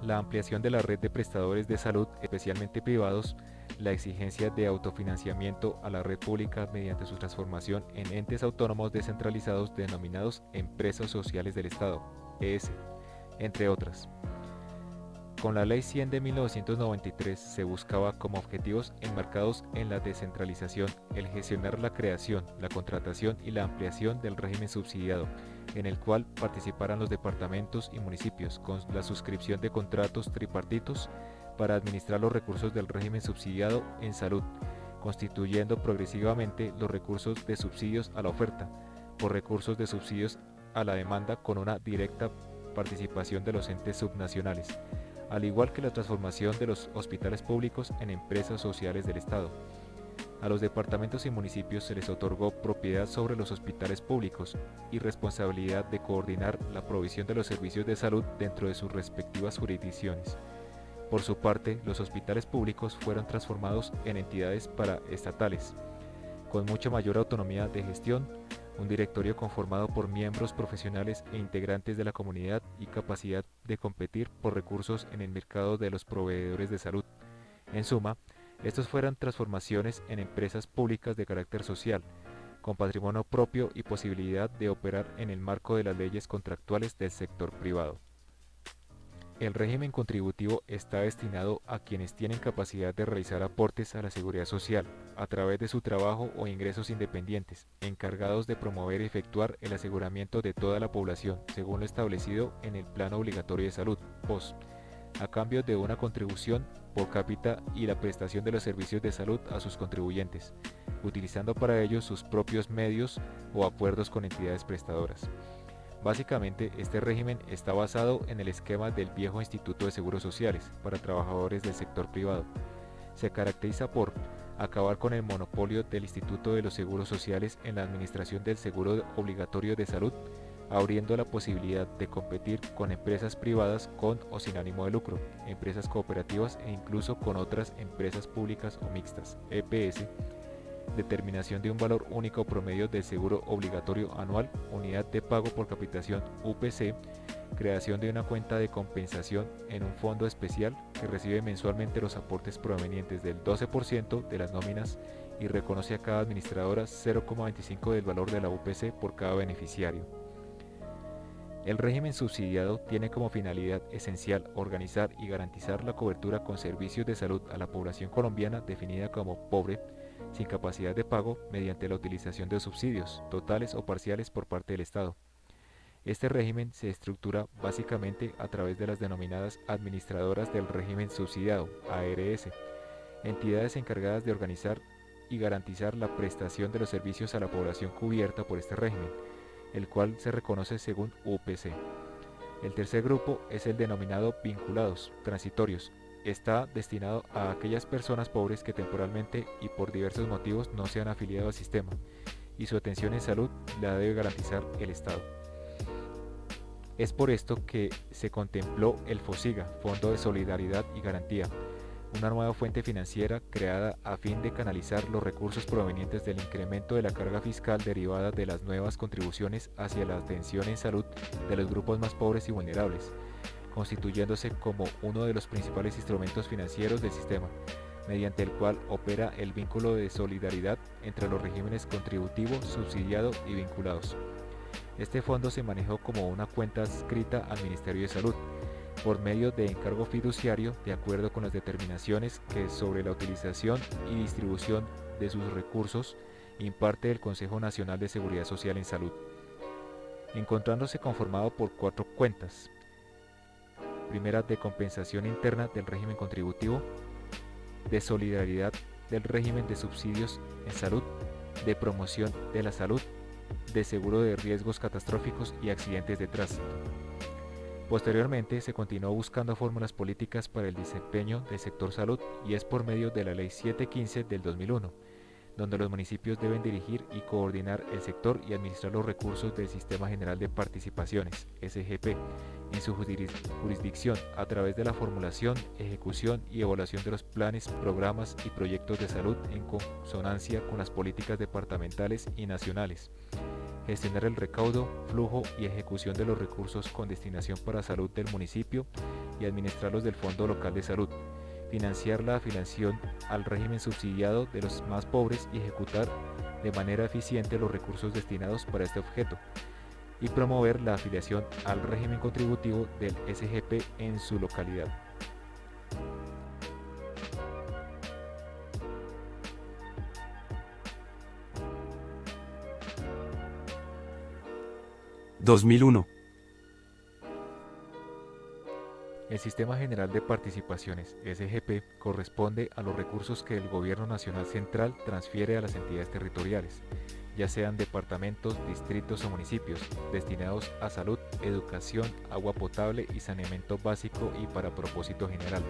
la ampliación de la red de prestadores de salud, especialmente privados, la exigencia de autofinanciamiento a la red pública mediante su transformación en entes autónomos descentralizados denominados Empresas Sociales del Estado, ES, entre otras. Con la Ley 100 de 1993 se buscaba como objetivos enmarcados en la descentralización el gestionar la creación, la contratación y la ampliación del régimen subsidiado, en el cual participaran los departamentos y municipios con la suscripción de contratos tripartitos para administrar los recursos del régimen subsidiado en salud, constituyendo progresivamente los recursos de subsidios a la oferta por recursos de subsidios a la demanda con una directa participación de los entes subnacionales, al igual que la transformación de los hospitales públicos en empresas sociales del Estado. A los departamentos y municipios se les otorgó propiedad sobre los hospitales públicos y responsabilidad de coordinar la provisión de los servicios de salud dentro de sus respectivas jurisdicciones. Por su parte, los hospitales públicos fueron transformados en entidades paraestatales, con mucha mayor autonomía de gestión, un directorio conformado por miembros profesionales e integrantes de la comunidad y capacidad de competir por recursos en el mercado de los proveedores de salud. En suma, estos fueron transformaciones en empresas públicas de carácter social, con patrimonio propio y posibilidad de operar en el marco de las leyes contractuales del sector privado. El régimen contributivo está destinado a quienes tienen capacidad de realizar aportes a la seguridad social, a través de su trabajo o ingresos independientes, encargados de promover y efectuar el aseguramiento de toda la población, según lo establecido en el Plan Obligatorio de Salud, POS, a cambio de una contribución por cápita y la prestación de los servicios de salud a sus contribuyentes, utilizando para ello sus propios medios o acuerdos con entidades prestadoras. Básicamente, este régimen está basado en el esquema del viejo Instituto de Seguros Sociales para trabajadores del sector privado. Se caracteriza por acabar con el monopolio del Instituto de los Seguros Sociales en la administración del seguro obligatorio de salud, abriendo la posibilidad de competir con empresas privadas con o sin ánimo de lucro, empresas cooperativas e incluso con otras empresas públicas o mixtas, EPS, determinación de un valor único promedio del seguro obligatorio anual, unidad de pago por capitación UPC, creación de una cuenta de compensación en un fondo especial que recibe mensualmente los aportes provenientes del 12% de las nóminas y reconoce a cada administradora 0,25 del valor de la UPC por cada beneficiario. El régimen subsidiado tiene como finalidad esencial organizar y garantizar la cobertura con servicios de salud a la población colombiana definida como pobre, sin capacidad de pago, mediante la utilización de subsidios, totales o parciales por parte del Estado. Este régimen se estructura básicamente a través de las denominadas administradoras del régimen subsidiado, ARS, entidades encargadas de organizar y garantizar la prestación de los servicios a la población cubierta por este régimen, el cual se reconoce según UPC. El tercer grupo es el denominado vinculados, transitorios. Está destinado a aquellas personas pobres que temporalmente y por diversos motivos no se han afiliado al sistema, y su atención en salud la debe garantizar el Estado. Es por esto que se contempló el FOSIGA, Fondo de Solidaridad y Garantía, una nueva fuente financiera creada a fin de canalizar los recursos provenientes del incremento de la carga fiscal derivada de las nuevas contribuciones hacia la atención en salud de los grupos más pobres y vulnerables, constituyéndose como uno de los principales instrumentos financieros del sistema, mediante el cual opera el vínculo de solidaridad entre los regímenes contributivo, subsidiado y vinculados. Este fondo se manejó como una cuenta adscrita al Ministerio de Salud, por medio de encargo fiduciario de acuerdo con las determinaciones que sobre la utilización y distribución de sus recursos imparte el Consejo Nacional de Seguridad Social en Salud, encontrándose conformado por 4 cuentas. Primera, de compensación interna del régimen contributivo, de solidaridad del régimen de subsidios en salud, de promoción de la salud, de seguro de riesgos catastróficos y accidentes de tránsito. Posteriormente se continuó buscando fórmulas políticas para el desempeño del sector salud y es por medio de la Ley 715 del 2001, donde los municipios deben dirigir y coordinar el sector y administrar los recursos del Sistema General de Participaciones, SGP, en su jurisdicción a través de la formulación, ejecución y evaluación de los planes, programas y proyectos de salud en consonancia con las políticas departamentales y nacionales, gestionar el recaudo, flujo y ejecución de los recursos con destinación para salud del municipio y administrarlos del Fondo Local de Salud, financiar la afiliación al régimen subsidiado de los más pobres y ejecutar de manera eficiente los recursos destinados para este objeto, y promover la afiliación al régimen contributivo del SGP en su localidad. –2001. El Sistema General de Participaciones, SGP, corresponde a los recursos que el Gobierno Nacional Central transfiere a las entidades territoriales, ya sean departamentos, distritos o municipios, destinados a salud, educación, agua potable y saneamiento básico y para propósito general.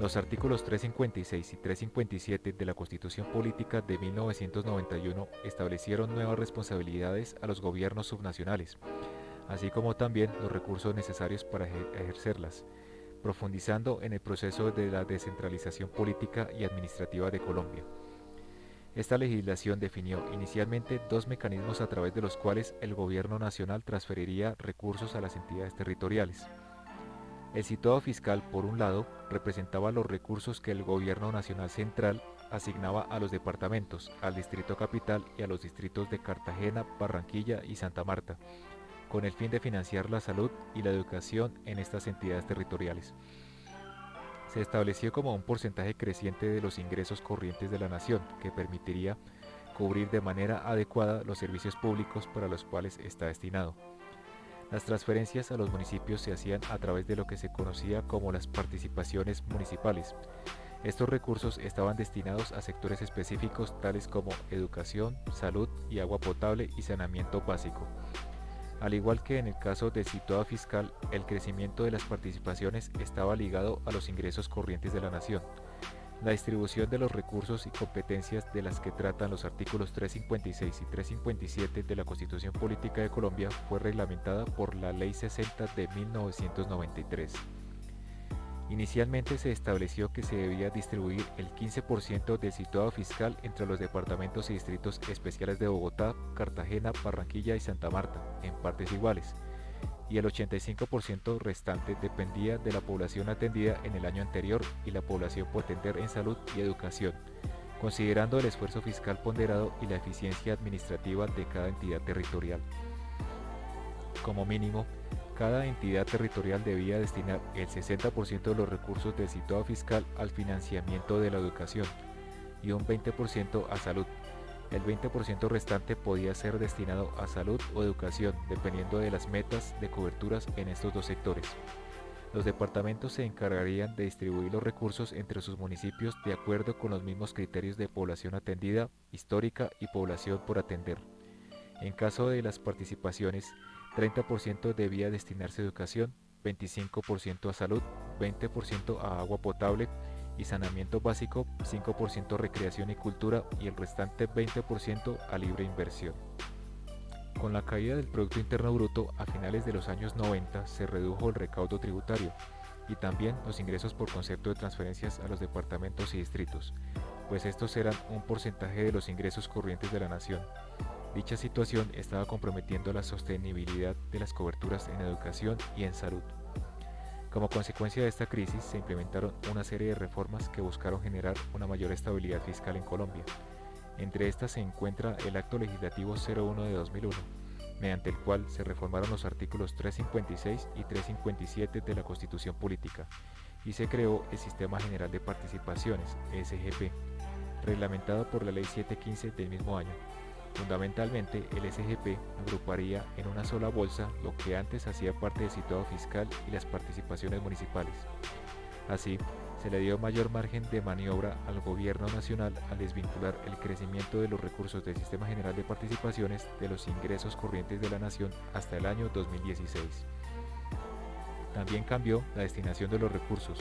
Los artículos 356 y 357 de la Constitución Política de 1991 establecieron nuevas responsabilidades a los gobiernos subnacionales, así como también los recursos necesarios para ejercerlas, profundizando en el proceso de la descentralización política y administrativa de Colombia. Esta legislación definió inicialmente dos mecanismos a través de los cuales el gobierno nacional transferiría recursos a las entidades territoriales. El situado fiscal, por un lado, representaba los recursos que el gobierno nacional central asignaba a los departamentos, al distrito capital y a los distritos de Cartagena, Barranquilla y Santa Marta, con el fin de financiar la salud y la educación en estas entidades territoriales. Se estableció como un porcentaje creciente de los ingresos corrientes de la nación, que permitiría cubrir de manera adecuada los servicios públicos para los cuales está destinado. Las transferencias a los municipios se hacían a través de lo que se conocía como las participaciones municipales. Estos recursos estaban destinados a sectores específicos tales como educación, salud y agua potable y saneamiento básico. Al igual que en el caso del situado fiscal, el crecimiento de las participaciones estaba ligado a los ingresos corrientes de la nación. La distribución de los recursos y competencias de las que tratan los artículos 356 y 357 de la Constitución Política de Colombia fue reglamentada por la Ley 60 de 1993. Inicialmente se estableció que se debía distribuir el 15% del situado fiscal entre los departamentos y distritos especiales de Bogotá, Cartagena, Barranquilla y Santa Marta, en partes iguales, y el 85% restante dependía de la población atendida en el año anterior y la población por atender en salud y educación, considerando el esfuerzo fiscal ponderado y la eficiencia administrativa de cada entidad territorial. Como mínimo, cada entidad territorial debía destinar el 60% de los recursos del situado fiscal al financiamiento de la educación y un 20% a salud. El 20% restante podía ser destinado a salud o educación, dependiendo de las metas de coberturas en estos dos sectores. Los departamentos se encargarían de distribuir los recursos entre sus municipios de acuerdo con los mismos criterios de población atendida, histórica y población por atender. En caso de las participaciones, 30% debía destinarse a educación, 25% a salud, 20% a agua potable y saneamiento básico, 5% recreación y cultura y el restante 20% a libre inversión. Con la caída del Producto Interno Bruto a finales de los años 90 se redujo el recaudo tributario y también los ingresos por concepto de transferencias a los departamentos y distritos, pues estos eran un porcentaje de los ingresos corrientes de la nación. Dicha situación estaba comprometiendo la sostenibilidad de las coberturas en educación y en salud. Como consecuencia de esta crisis, se implementaron una serie de reformas que buscaron generar una mayor estabilidad fiscal en Colombia. Entre estas se encuentra el Acto Legislativo 01 de 2001, mediante el cual se reformaron los artículos 356 y 357 de la Constitución Política, y se creó el Sistema General de Participaciones, SGP, reglamentado por la Ley 715 del mismo año. Fundamentalmente, el SGP agruparía en una sola bolsa lo que antes hacía parte del situado fiscal y las participaciones municipales. Así, se le dio mayor margen de maniobra al gobierno nacional al desvincular el crecimiento de los recursos del Sistema General de Participaciones de los ingresos corrientes de la nación hasta el año 2016. También cambió la destinación de los recursos,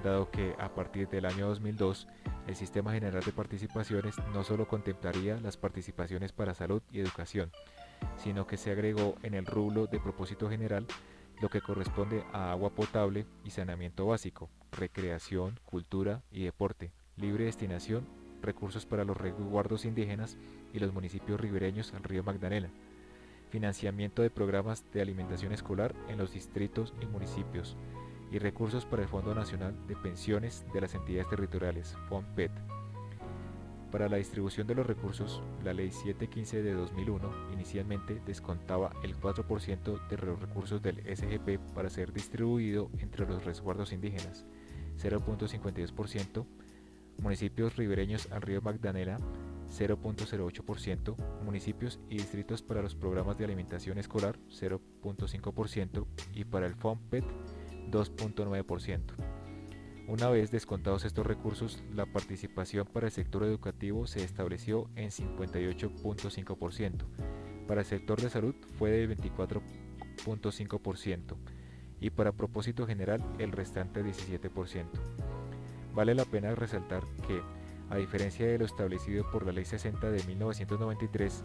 dado que a partir del año 2002 el Sistema General de Participaciones no solo contemplaría las participaciones para salud y educación, sino que se agregó en el rublo de propósito general lo que corresponde a agua potable y saneamiento básico, recreación, cultura y deporte, libre destinación, recursos para los resguardos indígenas y los municipios ribereños al río Magdalena, financiamiento de programas de alimentación escolar en los distritos y municipios, y recursos para el Fondo Nacional de Pensiones de las Entidades Territoriales, FONPET. Para la distribución de los recursos, la Ley 715 de 2001 inicialmente descontaba el 4% de los recursos del SGP para ser distribuido entre los resguardos indígenas, 0.52%, municipios ribereños al río Magdalena, 0.08%, municipios y distritos para los programas de alimentación escolar, 0.5%, y para el FONPET, 2.9%. Una vez descontados estos recursos, la participación para el sector educativo se estableció en 58.5%, para el sector de salud fue de 24.5% y para propósito general el restante 17%. Vale la pena resaltar que, a diferencia de lo establecido por la Ley 60 de 1993,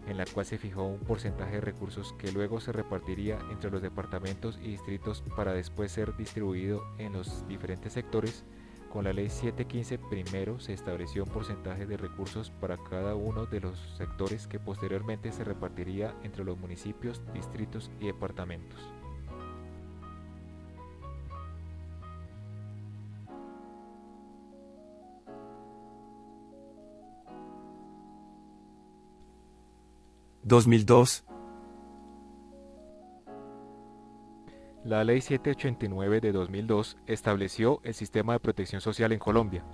en la cual se fijó un porcentaje de recursos que luego se repartiría entre los departamentos y distritos para después ser distribuido en los diferentes sectores, con la Ley 715 primero se estableció un porcentaje de recursos para cada uno de los sectores que posteriormente se repartiría entre los municipios, distritos y departamentos. (2002) La Ley 789 de 2002 estableció el sistema de protección social en Colombia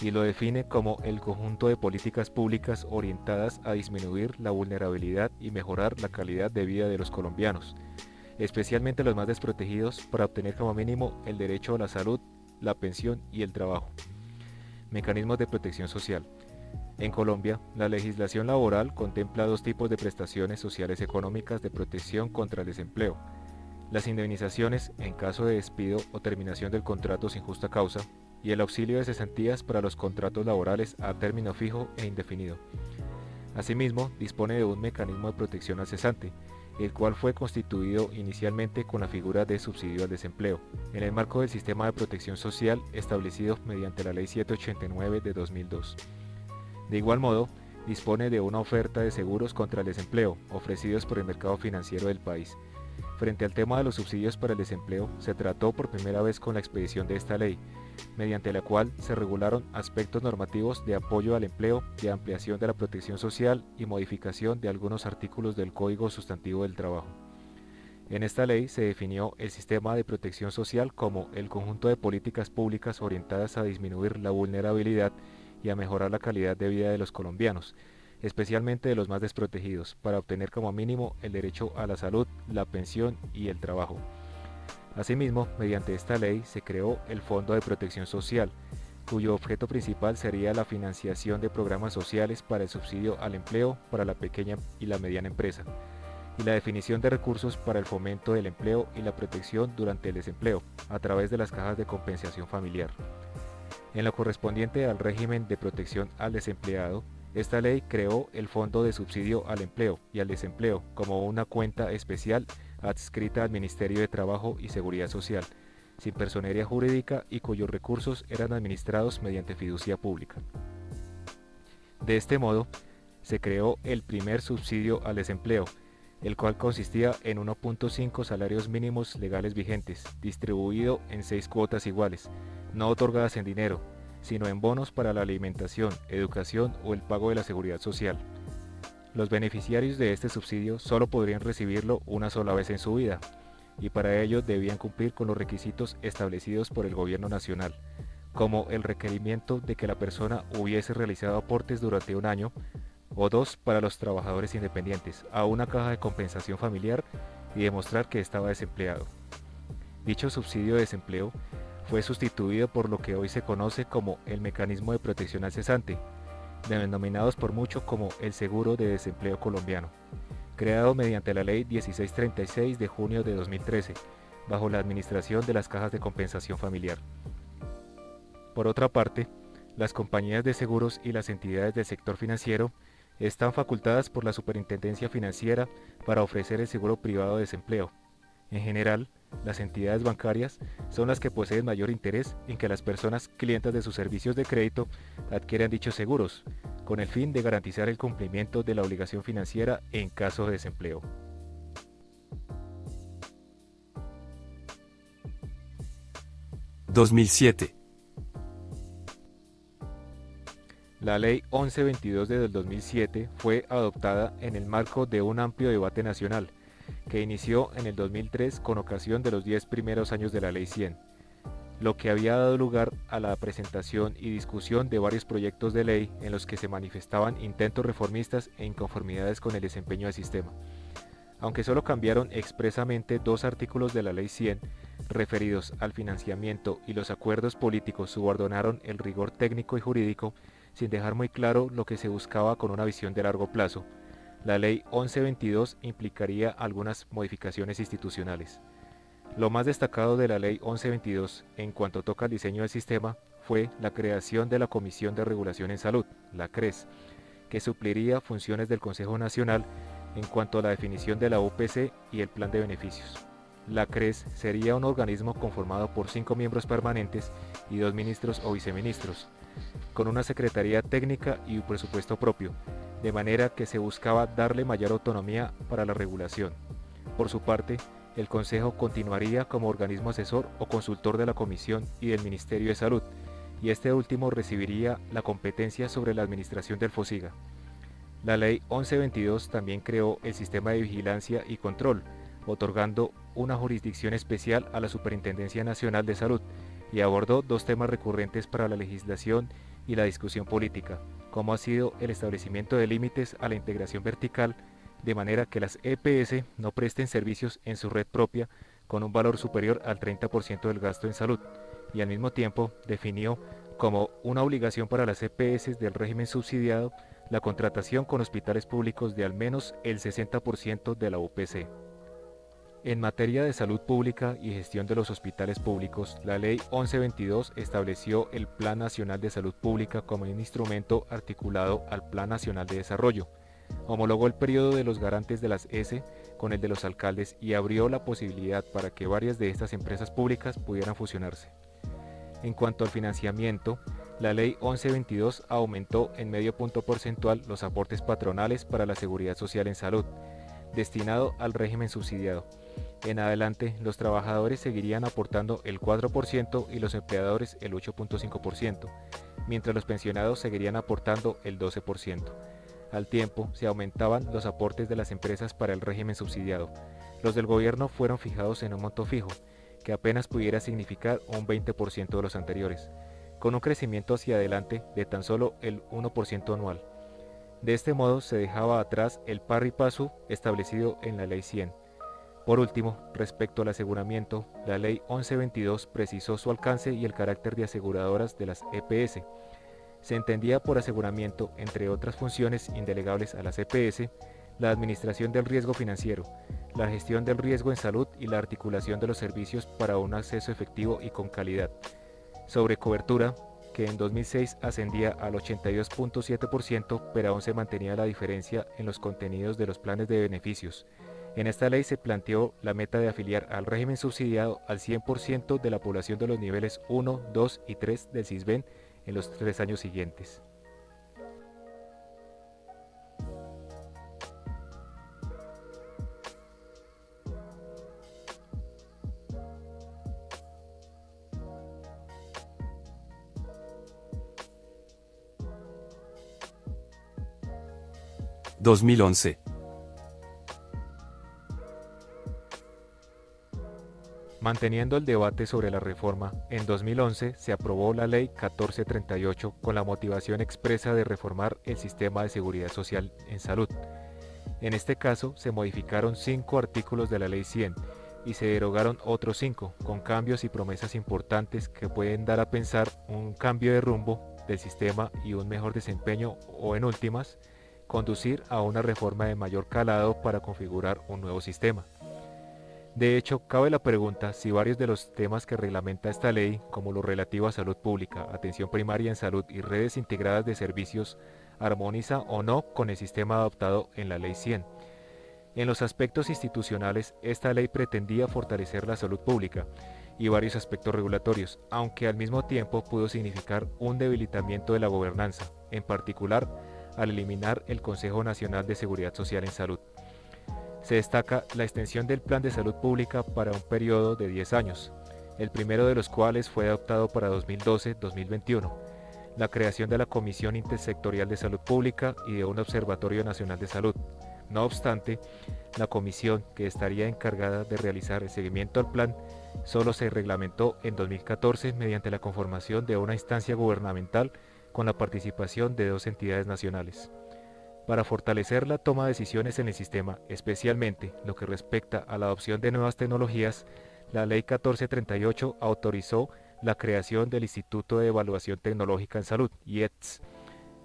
y lo define como el conjunto de políticas públicas orientadas a disminuir la vulnerabilidad y mejorar la calidad de vida de los colombianos, especialmente los más desprotegidos, para obtener como mínimo el derecho a la salud, la pensión y el trabajo. Mecanismos de protección social. En Colombia, la legislación laboral contempla dos tipos de prestaciones sociales económicas de protección contra el desempleo: las indemnizaciones en caso de despido o terminación del contrato sin justa causa, y el auxilio de cesantías para los contratos laborales a término fijo e indefinido. Asimismo, dispone de un mecanismo de protección al cesante, el cual fue constituido inicialmente con la figura de subsidio al desempleo, en el marco del sistema de protección social establecido mediante la Ley 789 de 2002. De igual modo, dispone de una oferta de seguros contra el desempleo, ofrecidos por el mercado financiero del país. Frente al tema de los subsidios para el desempleo, se trató por primera vez con la expedición de esta ley, mediante la cual se regularon aspectos normativos de apoyo al empleo, de ampliación de la protección social y modificación de algunos artículos del Código Sustantivo del Trabajo. En esta ley se definió el sistema de protección social como el conjunto de políticas públicas orientadas a disminuir la vulnerabilidad y a mejorar la calidad de vida de los colombianos, especialmente de los más desprotegidos, para obtener como mínimo el derecho a la salud, la pensión y el trabajo. Asimismo, mediante esta ley se creó el Fondo de Protección Social, cuyo objeto principal sería la financiación de programas sociales para el subsidio al empleo para la pequeña y la mediana empresa, y la definición de recursos para el fomento del empleo y la protección durante el desempleo, a través de las cajas de compensación familiar. En lo correspondiente al régimen de protección al desempleado, esta ley creó el Fondo de Subsidio al Empleo y al Desempleo como una cuenta especial adscrita al Ministerio de Trabajo y Seguridad Social, sin personería jurídica y cuyos recursos eran administrados mediante fiducia pública. De este modo, se creó el primer subsidio al desempleo, el cual consistía en 1.5 salarios mínimos legales vigentes, distribuido en 6 cuotas iguales, no otorgadas en dinero, sino en bonos para la alimentación, educación o el pago de la seguridad social. Los beneficiarios de este subsidio solo podrían recibirlo una sola vez en su vida, y para ello debían cumplir con los requisitos establecidos por el gobierno nacional, como el requerimiento de que la persona hubiese realizado aportes durante un año, o 2 para los trabajadores independientes, a una caja de compensación familiar y demostrar que estaba desempleado. Dicho subsidio de desempleo fue sustituido por lo que hoy se conoce como el mecanismo de protección al cesante, denominados por mucho como el Seguro de Desempleo Colombiano, creado mediante la Ley 1636 de junio de 2013, bajo la administración de las cajas de compensación familiar. Por otra parte, las compañías de seguros y las entidades del sector financiero están facultadas por la Superintendencia Financiera para ofrecer el seguro privado de desempleo. En general, las entidades bancarias son las que poseen mayor interés en que las personas clientas de sus servicios de crédito adquieran dichos seguros, con el fin de garantizar el cumplimiento de la obligación financiera en caso de desempleo. 2007. La Ley 1122 del 2007 fue adoptada en el marco de un amplio debate nacional, que inició en el 2003 con ocasión de los 10 primeros años de la Ley 100, lo que había dado lugar a la presentación y discusión de varios proyectos de ley en los que se manifestaban intentos reformistas e inconformidades con el desempeño del sistema. Aunque solo cambiaron expresamente dos artículos de la Ley 100, referidos al financiamiento, y los acuerdos políticos subordonaron el rigor técnico y jurídico, sin dejar muy claro lo que se buscaba con una visión de largo plazo, la Ley 1122 implicaría algunas modificaciones institucionales. Lo más destacado de la Ley 1122 en cuanto toca al diseño del sistema fue la creación de la Comisión de Regulación en Salud, la CRES, que supliría funciones del Consejo Nacional en cuanto a la definición de la UPC y el plan de beneficios. La CRES sería un organismo conformado por 5 miembros permanentes y 2 ministros o viceministros, con una secretaría técnica y un presupuesto propio, de manera que se buscaba darle mayor autonomía para la regulación. Por su parte, el Consejo continuaría como organismo asesor o consultor de la Comisión y del Ministerio de Salud, y este último recibiría la competencia sobre la administración del FOSIGA. La Ley 1122 también creó el Sistema de Vigilancia y Control, otorgando una jurisdicción especial a la Superintendencia Nacional de Salud, y abordó dos temas recurrentes para la legislación y la discusión política, como ha sido el establecimiento de límites a la integración vertical, de manera que las EPS no presten servicios en su red propia con un valor superior al 30% del gasto en salud, y al mismo tiempo definió como una obligación para las EPS del régimen subsidiado la contratación con hospitales públicos de al menos el 60% de la UPC. En materia de salud pública y gestión de los hospitales públicos, la Ley 1122 estableció el Plan Nacional de Salud Pública como un instrumento articulado al Plan Nacional de Desarrollo, homologó el periodo de los garantes de las ES con el de los alcaldes y abrió la posibilidad para que varias de estas empresas públicas pudieran fusionarse. En cuanto al financiamiento, la Ley 1122 aumentó en medio punto porcentual los aportes patronales para la seguridad social en salud, destinado al régimen subsidiado. En adelante, los trabajadores seguirían aportando el 4% y los empleadores el 8.5%, mientras los pensionados seguirían aportando el 12%. Al tiempo, se aumentaban los aportes de las empresas para el régimen subsidiado. Los del gobierno fueron fijados en un monto fijo, que apenas pudiera significar un 20% de los anteriores, con un crecimiento hacia adelante de tan solo el 1% anual. De este modo se dejaba atrás el pari passu establecido en la Ley 100. Por último, respecto al aseguramiento, la Ley 1122 precisó su alcance y el carácter de aseguradoras de las EPS. Se entendía por aseguramiento, entre otras funciones indelegables a las EPS, la administración del riesgo financiero, la gestión del riesgo en salud y la articulación de los servicios para un acceso efectivo y con calidad. Sobre cobertura, que en 2006 ascendía al 82.7%, pero aún se mantenía la diferencia en los contenidos de los planes de beneficios. En esta ley se planteó la meta de afiliar al régimen subsidiado al 100% de la población de los niveles 1, 2 y 3 del SISBEN en los 3 años siguientes. (2011) Manteniendo el debate sobre la reforma, en 2011 se aprobó la Ley 1438 con la motivación expresa de reformar el sistema de seguridad social en salud. En este caso, se modificaron 5 artículos de la Ley 100 y se derogaron otros 5, con cambios y promesas importantes que pueden dar a pensar un cambio de rumbo del sistema y un mejor desempeño o, en últimas, conducir a una reforma de mayor calado para configurar un nuevo sistema. De hecho, cabe la pregunta si varios de los temas que reglamenta esta ley, como lo relativo a salud pública, atención primaria en salud y redes integradas de servicios, armoniza o no con el sistema adoptado en la Ley 100. En los aspectos institucionales, esta ley pretendía fortalecer la salud pública y varios aspectos regulatorios, aunque al mismo tiempo pudo significar un debilitamiento de la gobernanza, en particular al eliminar el Consejo Nacional de Seguridad Social en Salud. Se destaca la extensión del Plan de Salud Pública para un periodo de 10 años. el primero de los cuales fue adoptado para 2012-2021, la creación de la Comisión Intersectorial de Salud Pública y de un Observatorio Nacional de Salud. No obstante, la comisión que estaría encargada de realizar el seguimiento al plan solo se reglamentó en 2014 mediante la conformación de una instancia gubernamental con la participación de 2 entidades nacionales. Para fortalecer la toma de decisiones en el sistema, especialmente lo que respecta a la adopción de nuevas tecnologías, la Ley 1438 autorizó la creación del Instituto de Evaluación Tecnológica en Salud, IETS,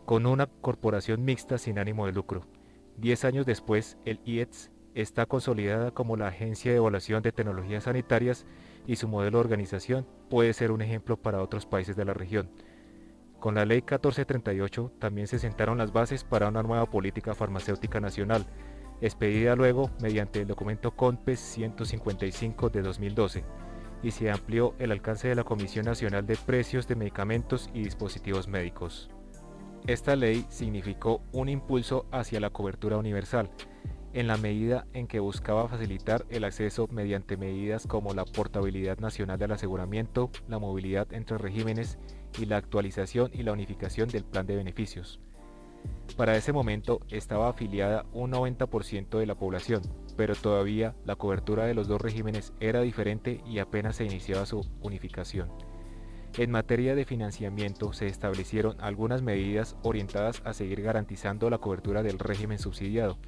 con una corporación mixta sin ánimo de lucro. 10 años después, el IETS está consolidada como la Agencia de Evaluación de Tecnologías Sanitarias y su modelo de organización puede ser un ejemplo para otros países de la región. Con la Ley 1438 también se sentaron las bases para una nueva política farmacéutica nacional, expedida luego mediante el documento CONPES 155 de 2012, y se amplió el alcance de la Comisión Nacional de Precios de Medicamentos y Dispositivos Médicos. Esta ley significó un impulso hacia la cobertura universal, en la medida en que buscaba facilitar el acceso mediante medidas como la portabilidad nacional del aseguramiento, la movilidad entre regímenes y la actualización y la unificación del plan de beneficios. Para ese momento estaba afiliada un 90% de la población, pero todavía la cobertura de los 2 regímenes era diferente y apenas se iniciaba su unificación. En materia de financiamiento se establecieron algunas medidas orientadas a seguir garantizando la cobertura del régimen subsidiado,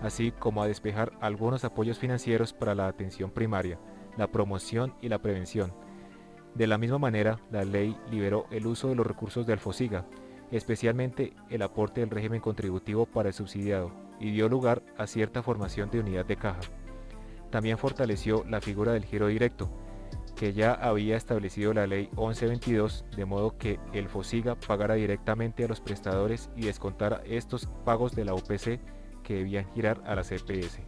así como a despejar algunos apoyos financieros para la atención primaria, la promoción y la prevención. De la misma manera, la ley liberó el uso de los recursos del FOSIGA, especialmente el aporte del régimen contributivo para el subsidiado, y dio lugar a cierta formación de unidad de caja. También fortaleció la figura del giro directo, que ya había establecido la ley 1122, de modo que el FOSIGA pagara directamente a los prestadores y descontara estos pagos de la UPC que debían girar a la CPS.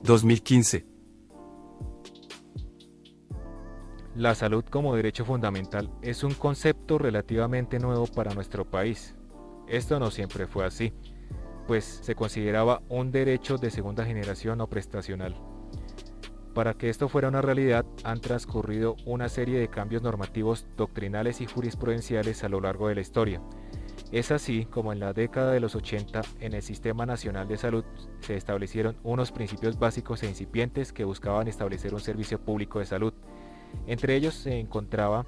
(2015) La salud como derecho fundamental es un concepto relativamente nuevo para nuestro país. Esto no siempre fue así, pues se consideraba un derecho de segunda generación o prestacional. Para que esto fuera una realidad, han transcurrido una serie de cambios normativos, doctrinales y jurisprudenciales a lo largo de la historia. Es así como en la década de los 80, en el Sistema Nacional de Salud, se establecieron unos principios básicos e incipientes que buscaban establecer un servicio público de salud. Entre ellos se encontraba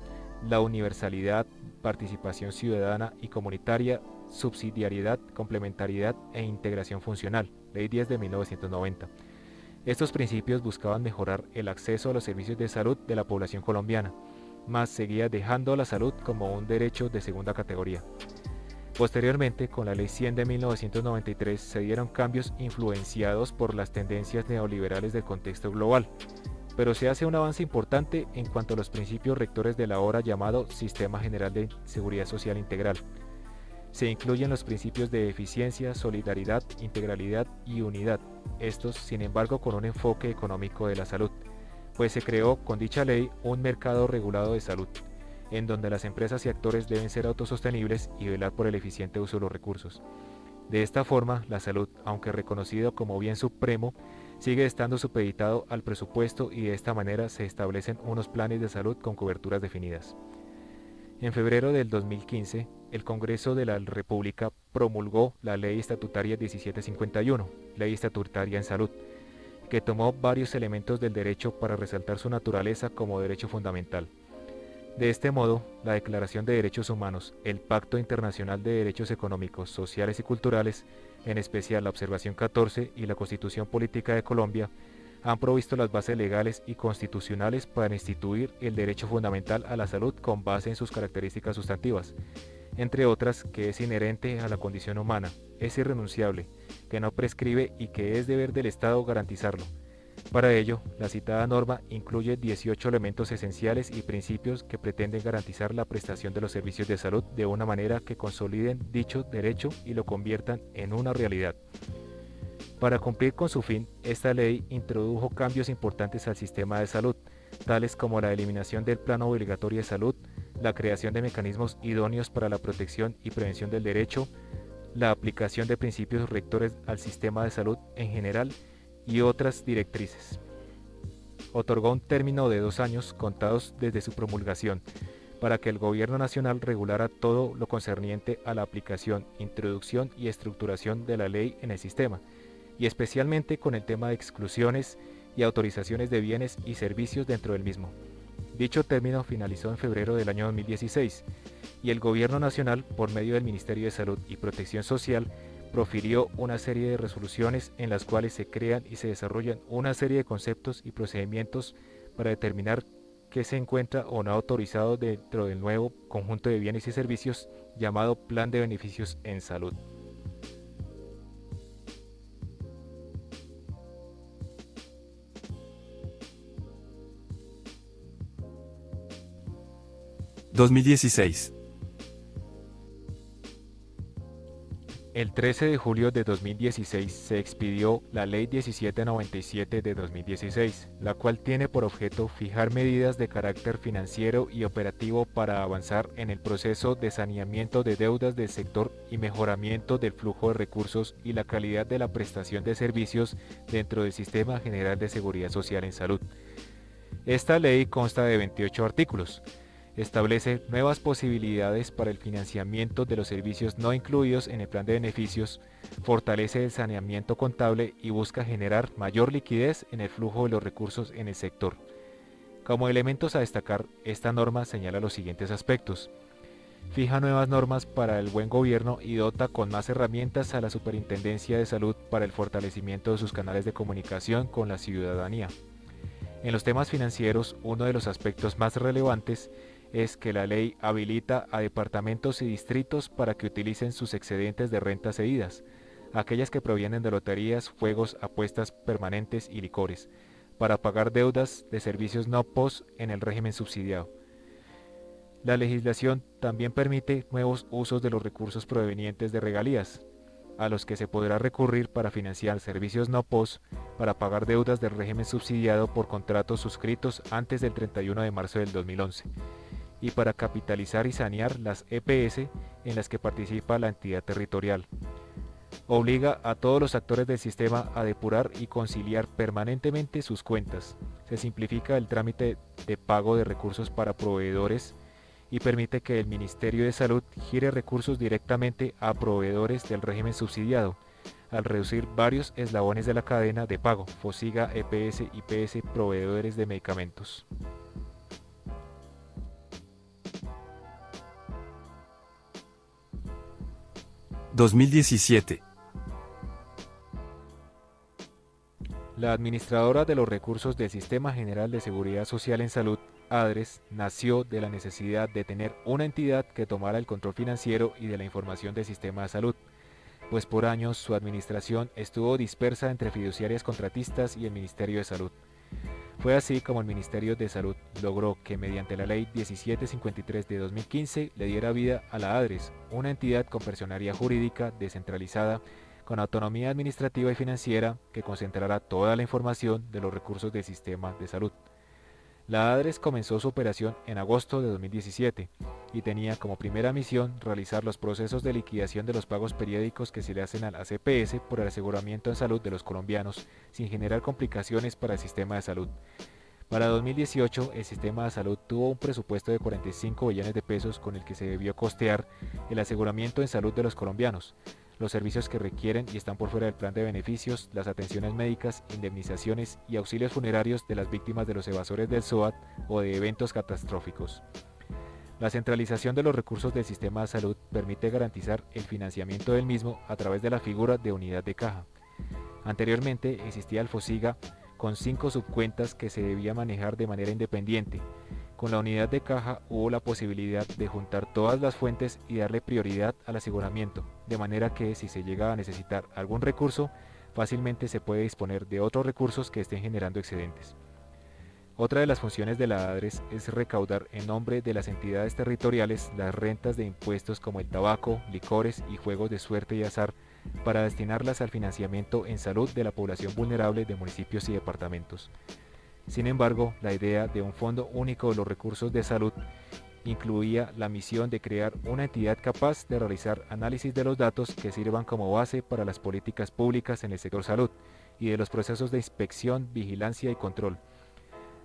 la universalidad, participación ciudadana y comunitaria, subsidiariedad, complementariedad e integración funcional, Ley 10 de 1990. Estos principios buscaban mejorar el acceso a los servicios de salud de la población colombiana, mas seguía dejando la salud como un derecho de segunda categoría. Posteriormente, con la Ley 100 de 1993 se dieron cambios influenciados por las tendencias neoliberales del contexto global, pero se hace un avance importante en cuanto a los principios rectores del ahora llamado Sistema General de Seguridad Social Integral. Se incluyen los principios de eficiencia, solidaridad, integralidad y unidad, estos sin embargo con un enfoque económico de la salud, pues se creó con dicha ley un mercado regulado de salud, en donde las empresas y actores deben ser autosostenibles y velar por el eficiente uso de los recursos. De esta forma, la salud, aunque reconocido como bien supremo, sigue estando supeditado al presupuesto y de esta manera se establecen unos planes de salud con coberturas definidas. En febrero del 2015, el Congreso de la República promulgó la Ley Estatutaria 1751, Ley Estatutaria en Salud, que tomó varios elementos del derecho para resaltar su naturaleza como derecho fundamental. De este modo, la Declaración de Derechos Humanos, el Pacto Internacional de Derechos Económicos, Sociales y Culturales, en especial la Observación 14 y la Constitución Política de Colombia, han provisto las bases legales y constitucionales para instituir el derecho fundamental a la salud con base en sus características sustantivas, entre otras que es inherente a la condición humana, es irrenunciable, que no prescribe y que es deber del Estado garantizarlo. Para ello, la citada norma incluye 18 elementos esenciales y principios que pretenden garantizar la prestación de los servicios de salud de una manera que consoliden dicho derecho y lo conviertan en una realidad. Para cumplir con su fin, esta ley introdujo cambios importantes al sistema de salud, tales como la eliminación del plan obligatorio de salud, la creación de mecanismos idóneos para la protección y prevención del derecho, la aplicación de principios rectores al sistema de salud en general y otras directrices. Otorgó un término de 2 años contados desde su promulgación para que el Gobierno Nacional regulara todo lo concerniente a la aplicación, introducción y estructuración de la ley en el sistema, y especialmente con el tema de exclusiones y autorizaciones de bienes y servicios dentro del mismo. Dicho término finalizó en febrero del año 2016 y el Gobierno Nacional, por medio del Ministerio de Salud y Protección Social, profirió una serie de resoluciones en las cuales se crean y se desarrollan una serie de conceptos y procedimientos para determinar qué se encuentra o no autorizado dentro del nuevo conjunto de bienes y servicios llamado Plan de Beneficios en Salud. (2016) El 13 de julio de 2016 se expidió la Ley 1797 de 2016, la cual tiene por objeto fijar medidas de carácter financiero y operativo para avanzar en el proceso de saneamiento de deudas del sector y mejoramiento del flujo de recursos y la calidad de la prestación de servicios dentro del Sistema General de Seguridad Social en Salud. Esta ley consta de 28 artículos. Establece nuevas posibilidades para el financiamiento de los servicios no incluidos en el plan de beneficios, fortalece el saneamiento contable y busca generar mayor liquidez en el flujo de los recursos en el sector. Como elementos a destacar, esta norma señala los siguientes aspectos. Fija nuevas normas para el buen gobierno y dota con más herramientas a la Superintendencia de Salud para el fortalecimiento de sus canales de comunicación con la ciudadanía. En los temas financieros, uno de los aspectos más relevantes es que la ley habilita a departamentos y distritos para que utilicen sus excedentes de rentas cedidas, aquellas que provienen de loterías, juegos, apuestas permanentes y licores, para pagar deudas de servicios no POS en el régimen subsidiado. La legislación también permite nuevos usos de los recursos provenientes de regalías, a los que se podrá recurrir para financiar servicios no POS, para pagar deudas del régimen subsidiado por contratos suscritos antes del 31 de marzo del 2011, y para capitalizar y sanear las EPS en las que participa la entidad territorial. Obliga a todos los actores del sistema a depurar y conciliar permanentemente sus cuentas. Se simplifica el trámite de pago de recursos para proveedores y permite que el Ministerio de Salud gire recursos directamente a proveedores del régimen subsidiado, al reducir varios eslabones de la cadena de pago, FOSIGA, EPS, IPS, proveedores de medicamentos. (2017) La administradora de los recursos del Sistema General de Seguridad Social en Salud, ADRES, nació de la necesidad de tener una entidad que tomara el control financiero y de la información del sistema de salud, pues por años su administración estuvo dispersa entre fiduciarias contratistas y el Ministerio de Salud. Fue así como el Ministerio de Salud logró que mediante la Ley 1753 de 2015 le diera vida a la ADRES, una entidad con personería jurídica descentralizada, con autonomía administrativa y financiera que concentrará toda la información de los recursos del sistema de salud. La ADRES comenzó su operación en agosto de 2017 y tenía como primera misión realizar los procesos de liquidación de los pagos periódicos que se le hacen a las EPS por el aseguramiento en salud de los colombianos sin generar complicaciones para el sistema de salud. Para 2018, el sistema de salud tuvo un presupuesto de 45 billones de pesos con el que se debió costear el aseguramiento en salud de los colombianos, los servicios que requieren y están por fuera del plan de beneficios, las atenciones médicas, indemnizaciones y auxilios funerarios de las víctimas de los evasores del SOAT o de eventos catastróficos. La centralización de los recursos del sistema de salud permite garantizar el financiamiento del mismo a través de la figura de unidad de caja. Anteriormente existía el FOSIGA con 5 subcuentas que se debía manejar de manera independiente. Con la unidad de caja hubo la posibilidad de juntar todas las fuentes y darle prioridad al aseguramiento, de manera que si se llega a necesitar algún recurso, fácilmente se puede disponer de otros recursos que estén generando excedentes. Otra de las funciones de la ADRES es recaudar en nombre de las entidades territoriales las rentas de impuestos como el tabaco, licores y juegos de suerte y azar para destinarlas al financiamiento en salud de la población vulnerable de municipios y departamentos. Sin embargo, la idea de un fondo único de los recursos de salud incluía la misión de crear una entidad capaz de realizar análisis de los datos que sirvan como base para las políticas públicas en el sector salud y de los procesos de inspección, vigilancia y control.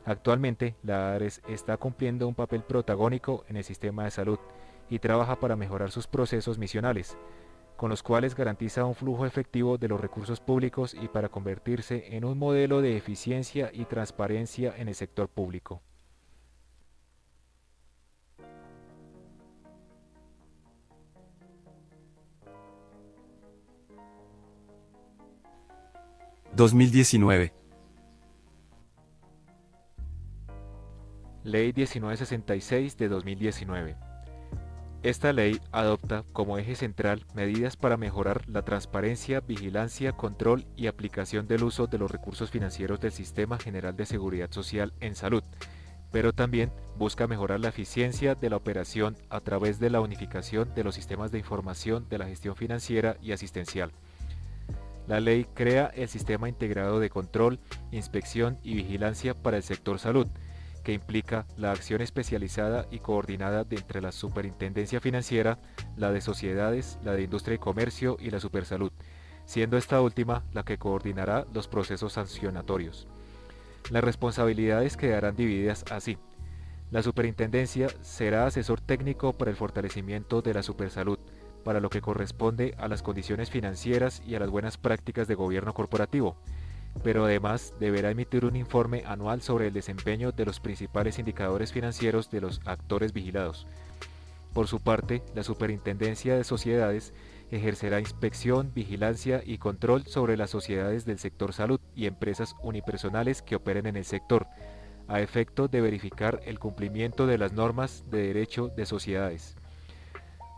Actualmente, la ADRES está cumpliendo un papel protagónico en el sistema de salud y trabaja para mejorar sus procesos misionales, con los cuales garantiza un flujo efectivo de los recursos públicos y para convertirse en un modelo de eficiencia y transparencia en el sector público. (2019) Ley 1966 de 2019. Esta ley adopta como eje central medidas para mejorar la transparencia, vigilancia, control y aplicación del uso de los recursos financieros del Sistema General de Seguridad Social en salud, pero también busca mejorar la eficiencia de la operación a través de la unificación de los sistemas de información de la gestión financiera y asistencial. La ley crea el Sistema Integrado de Control, Inspección y Vigilancia para el sector salud, que implica la acción especializada y coordinada entre la Superintendencia Financiera, la de Sociedades, la de Industria y Comercio y la Supersalud, siendo esta última la que coordinará los procesos sancionatorios. Las responsabilidades quedarán divididas así. La Superintendencia será asesor técnico para el fortalecimiento de la Supersalud, para lo que corresponde a las condiciones financieras y a las buenas prácticas de gobierno corporativo, pero además deberá emitir un informe anual sobre el desempeño de los principales indicadores financieros de los actores vigilados. Por su parte, la Superintendencia de Sociedades ejercerá inspección, vigilancia y control sobre las sociedades del sector salud y empresas unipersonales que operen en el sector, a efecto de verificar el cumplimiento de las normas de derecho de sociedades.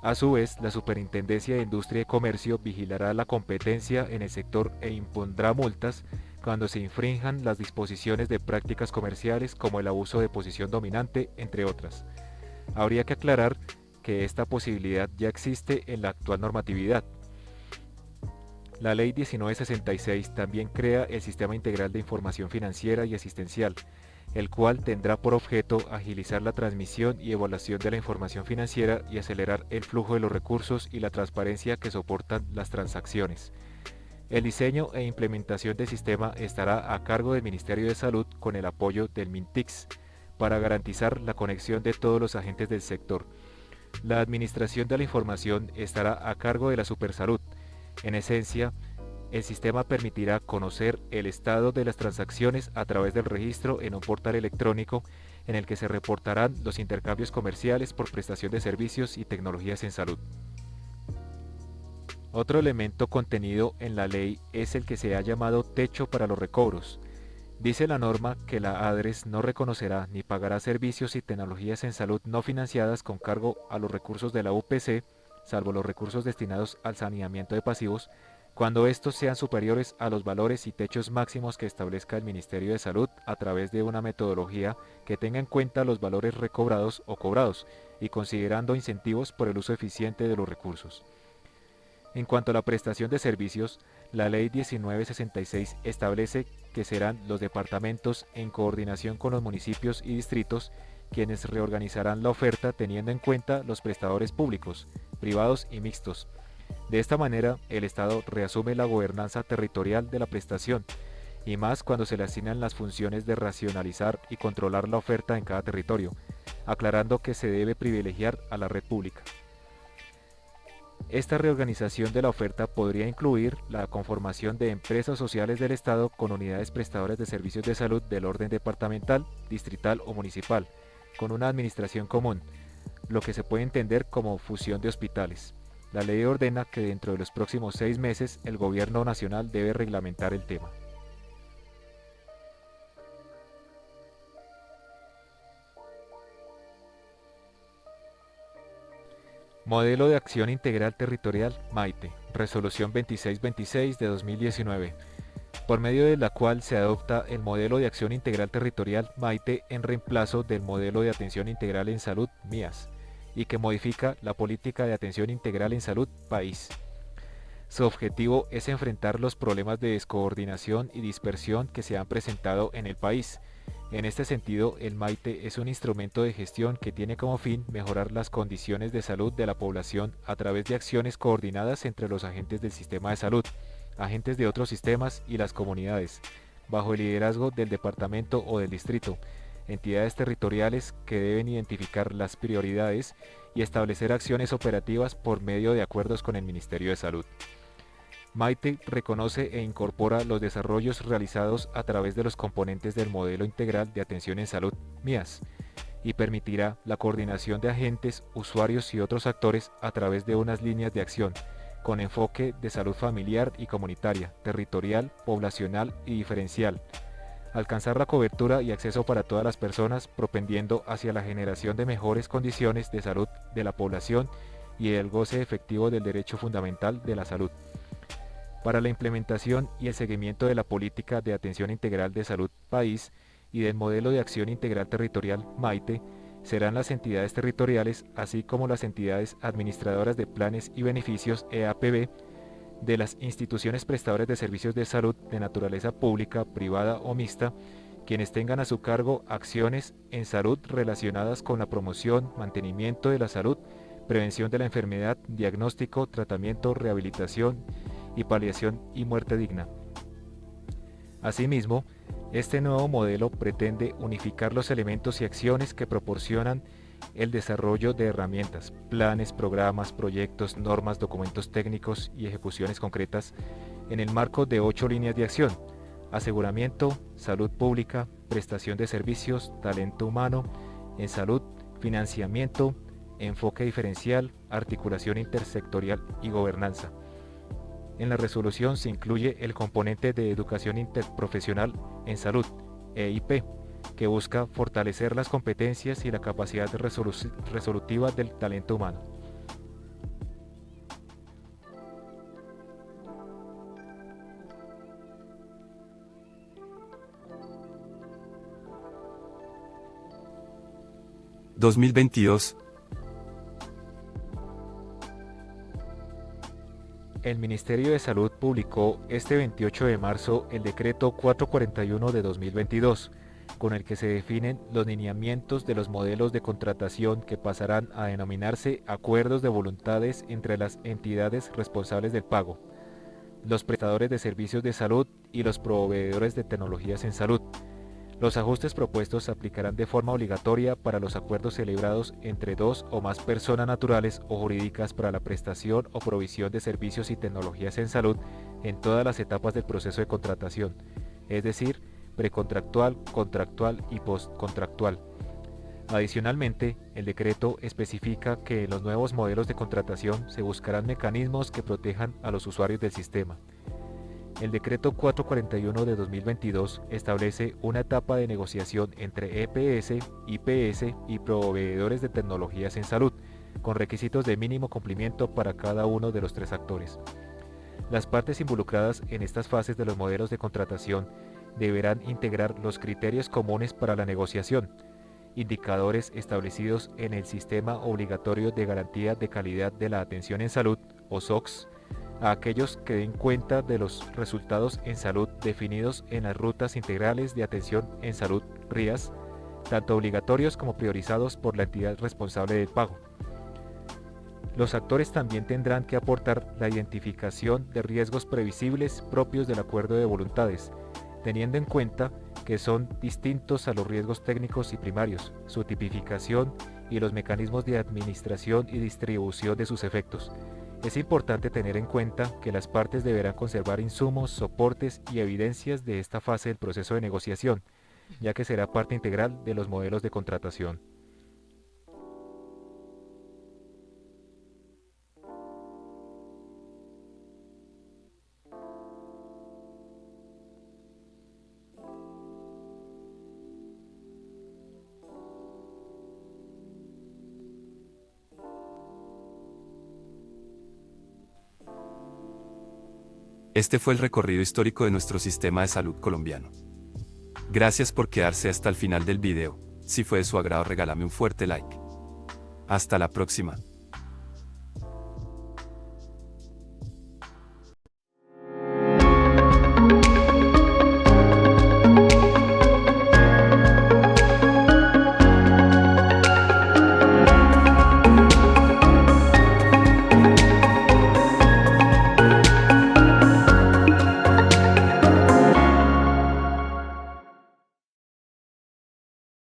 A su vez, la Superintendencia de Industria y Comercio vigilará la competencia en el sector e impondrá multas cuando se infrinjan las disposiciones de prácticas comerciales como el abuso de posición dominante, entre otras. Habría que aclarar que esta posibilidad ya existe en la actual normatividad. La Ley 1966 también crea el Sistema Integral de Información Financiera y Asistencial, el cual tendrá por objeto agilizar la transmisión y evaluación de la información financiera y acelerar el flujo de los recursos y la transparencia que soportan las transacciones. El diseño e implementación del sistema estará a cargo del Ministerio de Salud con el apoyo del MINTICS para garantizar la conexión de todos los agentes del sector. La administración de la información estará a cargo de la Supersalud. En esencia, el sistema permitirá conocer el estado de las transacciones a través del registro en un portal electrónico en el que se reportarán los intercambios comerciales por prestación de servicios y tecnologías en salud. Otro elemento contenido en la ley es el que se ha llamado techo para los recobros. Dice la norma que la ADRES no reconocerá ni pagará servicios y tecnologías en salud no financiadas con cargo a los recursos de la UPC, salvo los recursos destinados al saneamiento de pasivos, cuando estos sean superiores a los valores y techos máximos que establezca el Ministerio de Salud a través de una metodología que tenga en cuenta los valores recobrados o cobrados y considerando incentivos por el uso eficiente de los recursos. En cuanto a la prestación de servicios, la Ley 1966 establece que serán los departamentos, en coordinación con los municipios y distritos, quienes reorganizarán la oferta teniendo en cuenta los prestadores públicos, privados y mixtos. De esta manera, el Estado reasume la gobernanza territorial de la prestación, y más cuando se le asignan las funciones de racionalizar y controlar la oferta en cada territorio, aclarando que se debe privilegiar a la red pública. Esta reorganización de la oferta podría incluir la conformación de empresas sociales del Estado con unidades prestadoras de servicios de salud del orden departamental, distrital o municipal, con una administración común, lo que se puede entender como fusión de hospitales. La ley ordena que dentro de los próximos 6 meses el Gobierno Nacional debe reglamentar el tema. Modelo de Acción Integral Territorial MAITE, Resolución 2626 de 2019, por medio de la cual se adopta el Modelo de Acción Integral Territorial MAITE en reemplazo del Modelo de Atención Integral en Salud MIAS, y que modifica la Política de Atención Integral en Salud País. Su objetivo es enfrentar los problemas de descoordinación y dispersión que se han presentado en el país, En este sentido, el MAITE es un instrumento de gestión que tiene como fin mejorar las condiciones de salud de la población a través de acciones coordinadas entre los agentes del sistema de salud, agentes de otros sistemas y las comunidades, bajo el liderazgo del departamento o del distrito, entidades territoriales que deben identificar las prioridades y establecer acciones operativas por medio de acuerdos con el Ministerio de Salud. MAITE reconoce e incorpora los desarrollos realizados a través de los componentes del Modelo Integral de Atención en Salud, MIAS, y permitirá la coordinación de agentes, usuarios y otros actores a través de unas líneas de acción, con enfoque de salud familiar y comunitaria, territorial, poblacional y diferencial. Alcanzar la cobertura y acceso para todas las personas, propendiendo hacia la generación de mejores condiciones de salud de la población y el goce efectivo del derecho fundamental de la salud. Para la implementación y el seguimiento de la política de atención integral de salud país y del modelo de acción integral territorial MAITE, serán las entidades territoriales, así como las entidades administradoras de planes y beneficios EAPB, de las instituciones prestadoras de servicios de salud de naturaleza pública, privada o mixta, quienes tengan a su cargo acciones en salud relacionadas con la promoción, mantenimiento de la salud, prevención de la enfermedad, diagnóstico, tratamiento, rehabilitación y paliación y muerte digna. Asimismo, este nuevo modelo pretende unificar los elementos y acciones que proporcionan el desarrollo de herramientas, planes, programas, proyectos, normas, documentos técnicos y ejecuciones concretas en el marco de 8 líneas de acción: aseguramiento, salud pública, prestación de servicios, talento humano, en salud, financiamiento, enfoque diferencial, articulación intersectorial y gobernanza. En la resolución se incluye el componente de educación interprofesional en salud, EIP, que busca fortalecer las competencias y la capacidad resolutiva del talento humano. (2022) El Ministerio de Salud publicó este 28 de marzo el Decreto 441 de 2022, con el que se definen los lineamientos de los modelos de contratación que pasarán a denominarse acuerdos de voluntades entre las entidades responsables del pago, los prestadores de servicios de salud y los proveedores de tecnologías en salud. Los ajustes propuestos se aplicarán de forma obligatoria para los acuerdos celebrados entre dos o más personas naturales o jurídicas para la prestación o provisión de servicios y tecnologías en salud en todas las etapas del proceso de contratación, es decir, precontractual, contractual y postcontractual. Adicionalmente, el decreto especifica que en los nuevos modelos de contratación se buscarán mecanismos que protejan a los usuarios del sistema. El decreto 441 de 2022 establece una etapa de negociación entre EPS, IPS y proveedores de tecnologías en salud, con requisitos de mínimo cumplimiento para cada uno de los tres actores. Las partes involucradas en estas fases de los modelos de contratación deberán integrar los criterios comunes para la negociación, indicadores establecidos en el Sistema Obligatorio de Garantía de Calidad de la Atención en Salud, o SOX, a aquellos que den cuenta de los resultados en salud definidos en las rutas integrales de atención en salud RIAS, tanto obligatorios como priorizados por la entidad responsable del pago. Los actores también tendrán que aportar la identificación de riesgos previsibles propios del acuerdo de voluntades, teniendo en cuenta que son distintos a los riesgos técnicos y primarios, su tipificación y los mecanismos de administración y distribución de sus efectos. Es importante tener en cuenta que las partes deberán conservar insumos, soportes y evidencias de esta fase del proceso de negociación, ya que será parte integral de los modelos de contratación. Este fue el recorrido histórico de nuestro sistema de salud colombiano. Gracias por quedarse hasta el final del video. Si fue de su agrado, regálame un fuerte like. Hasta la próxima.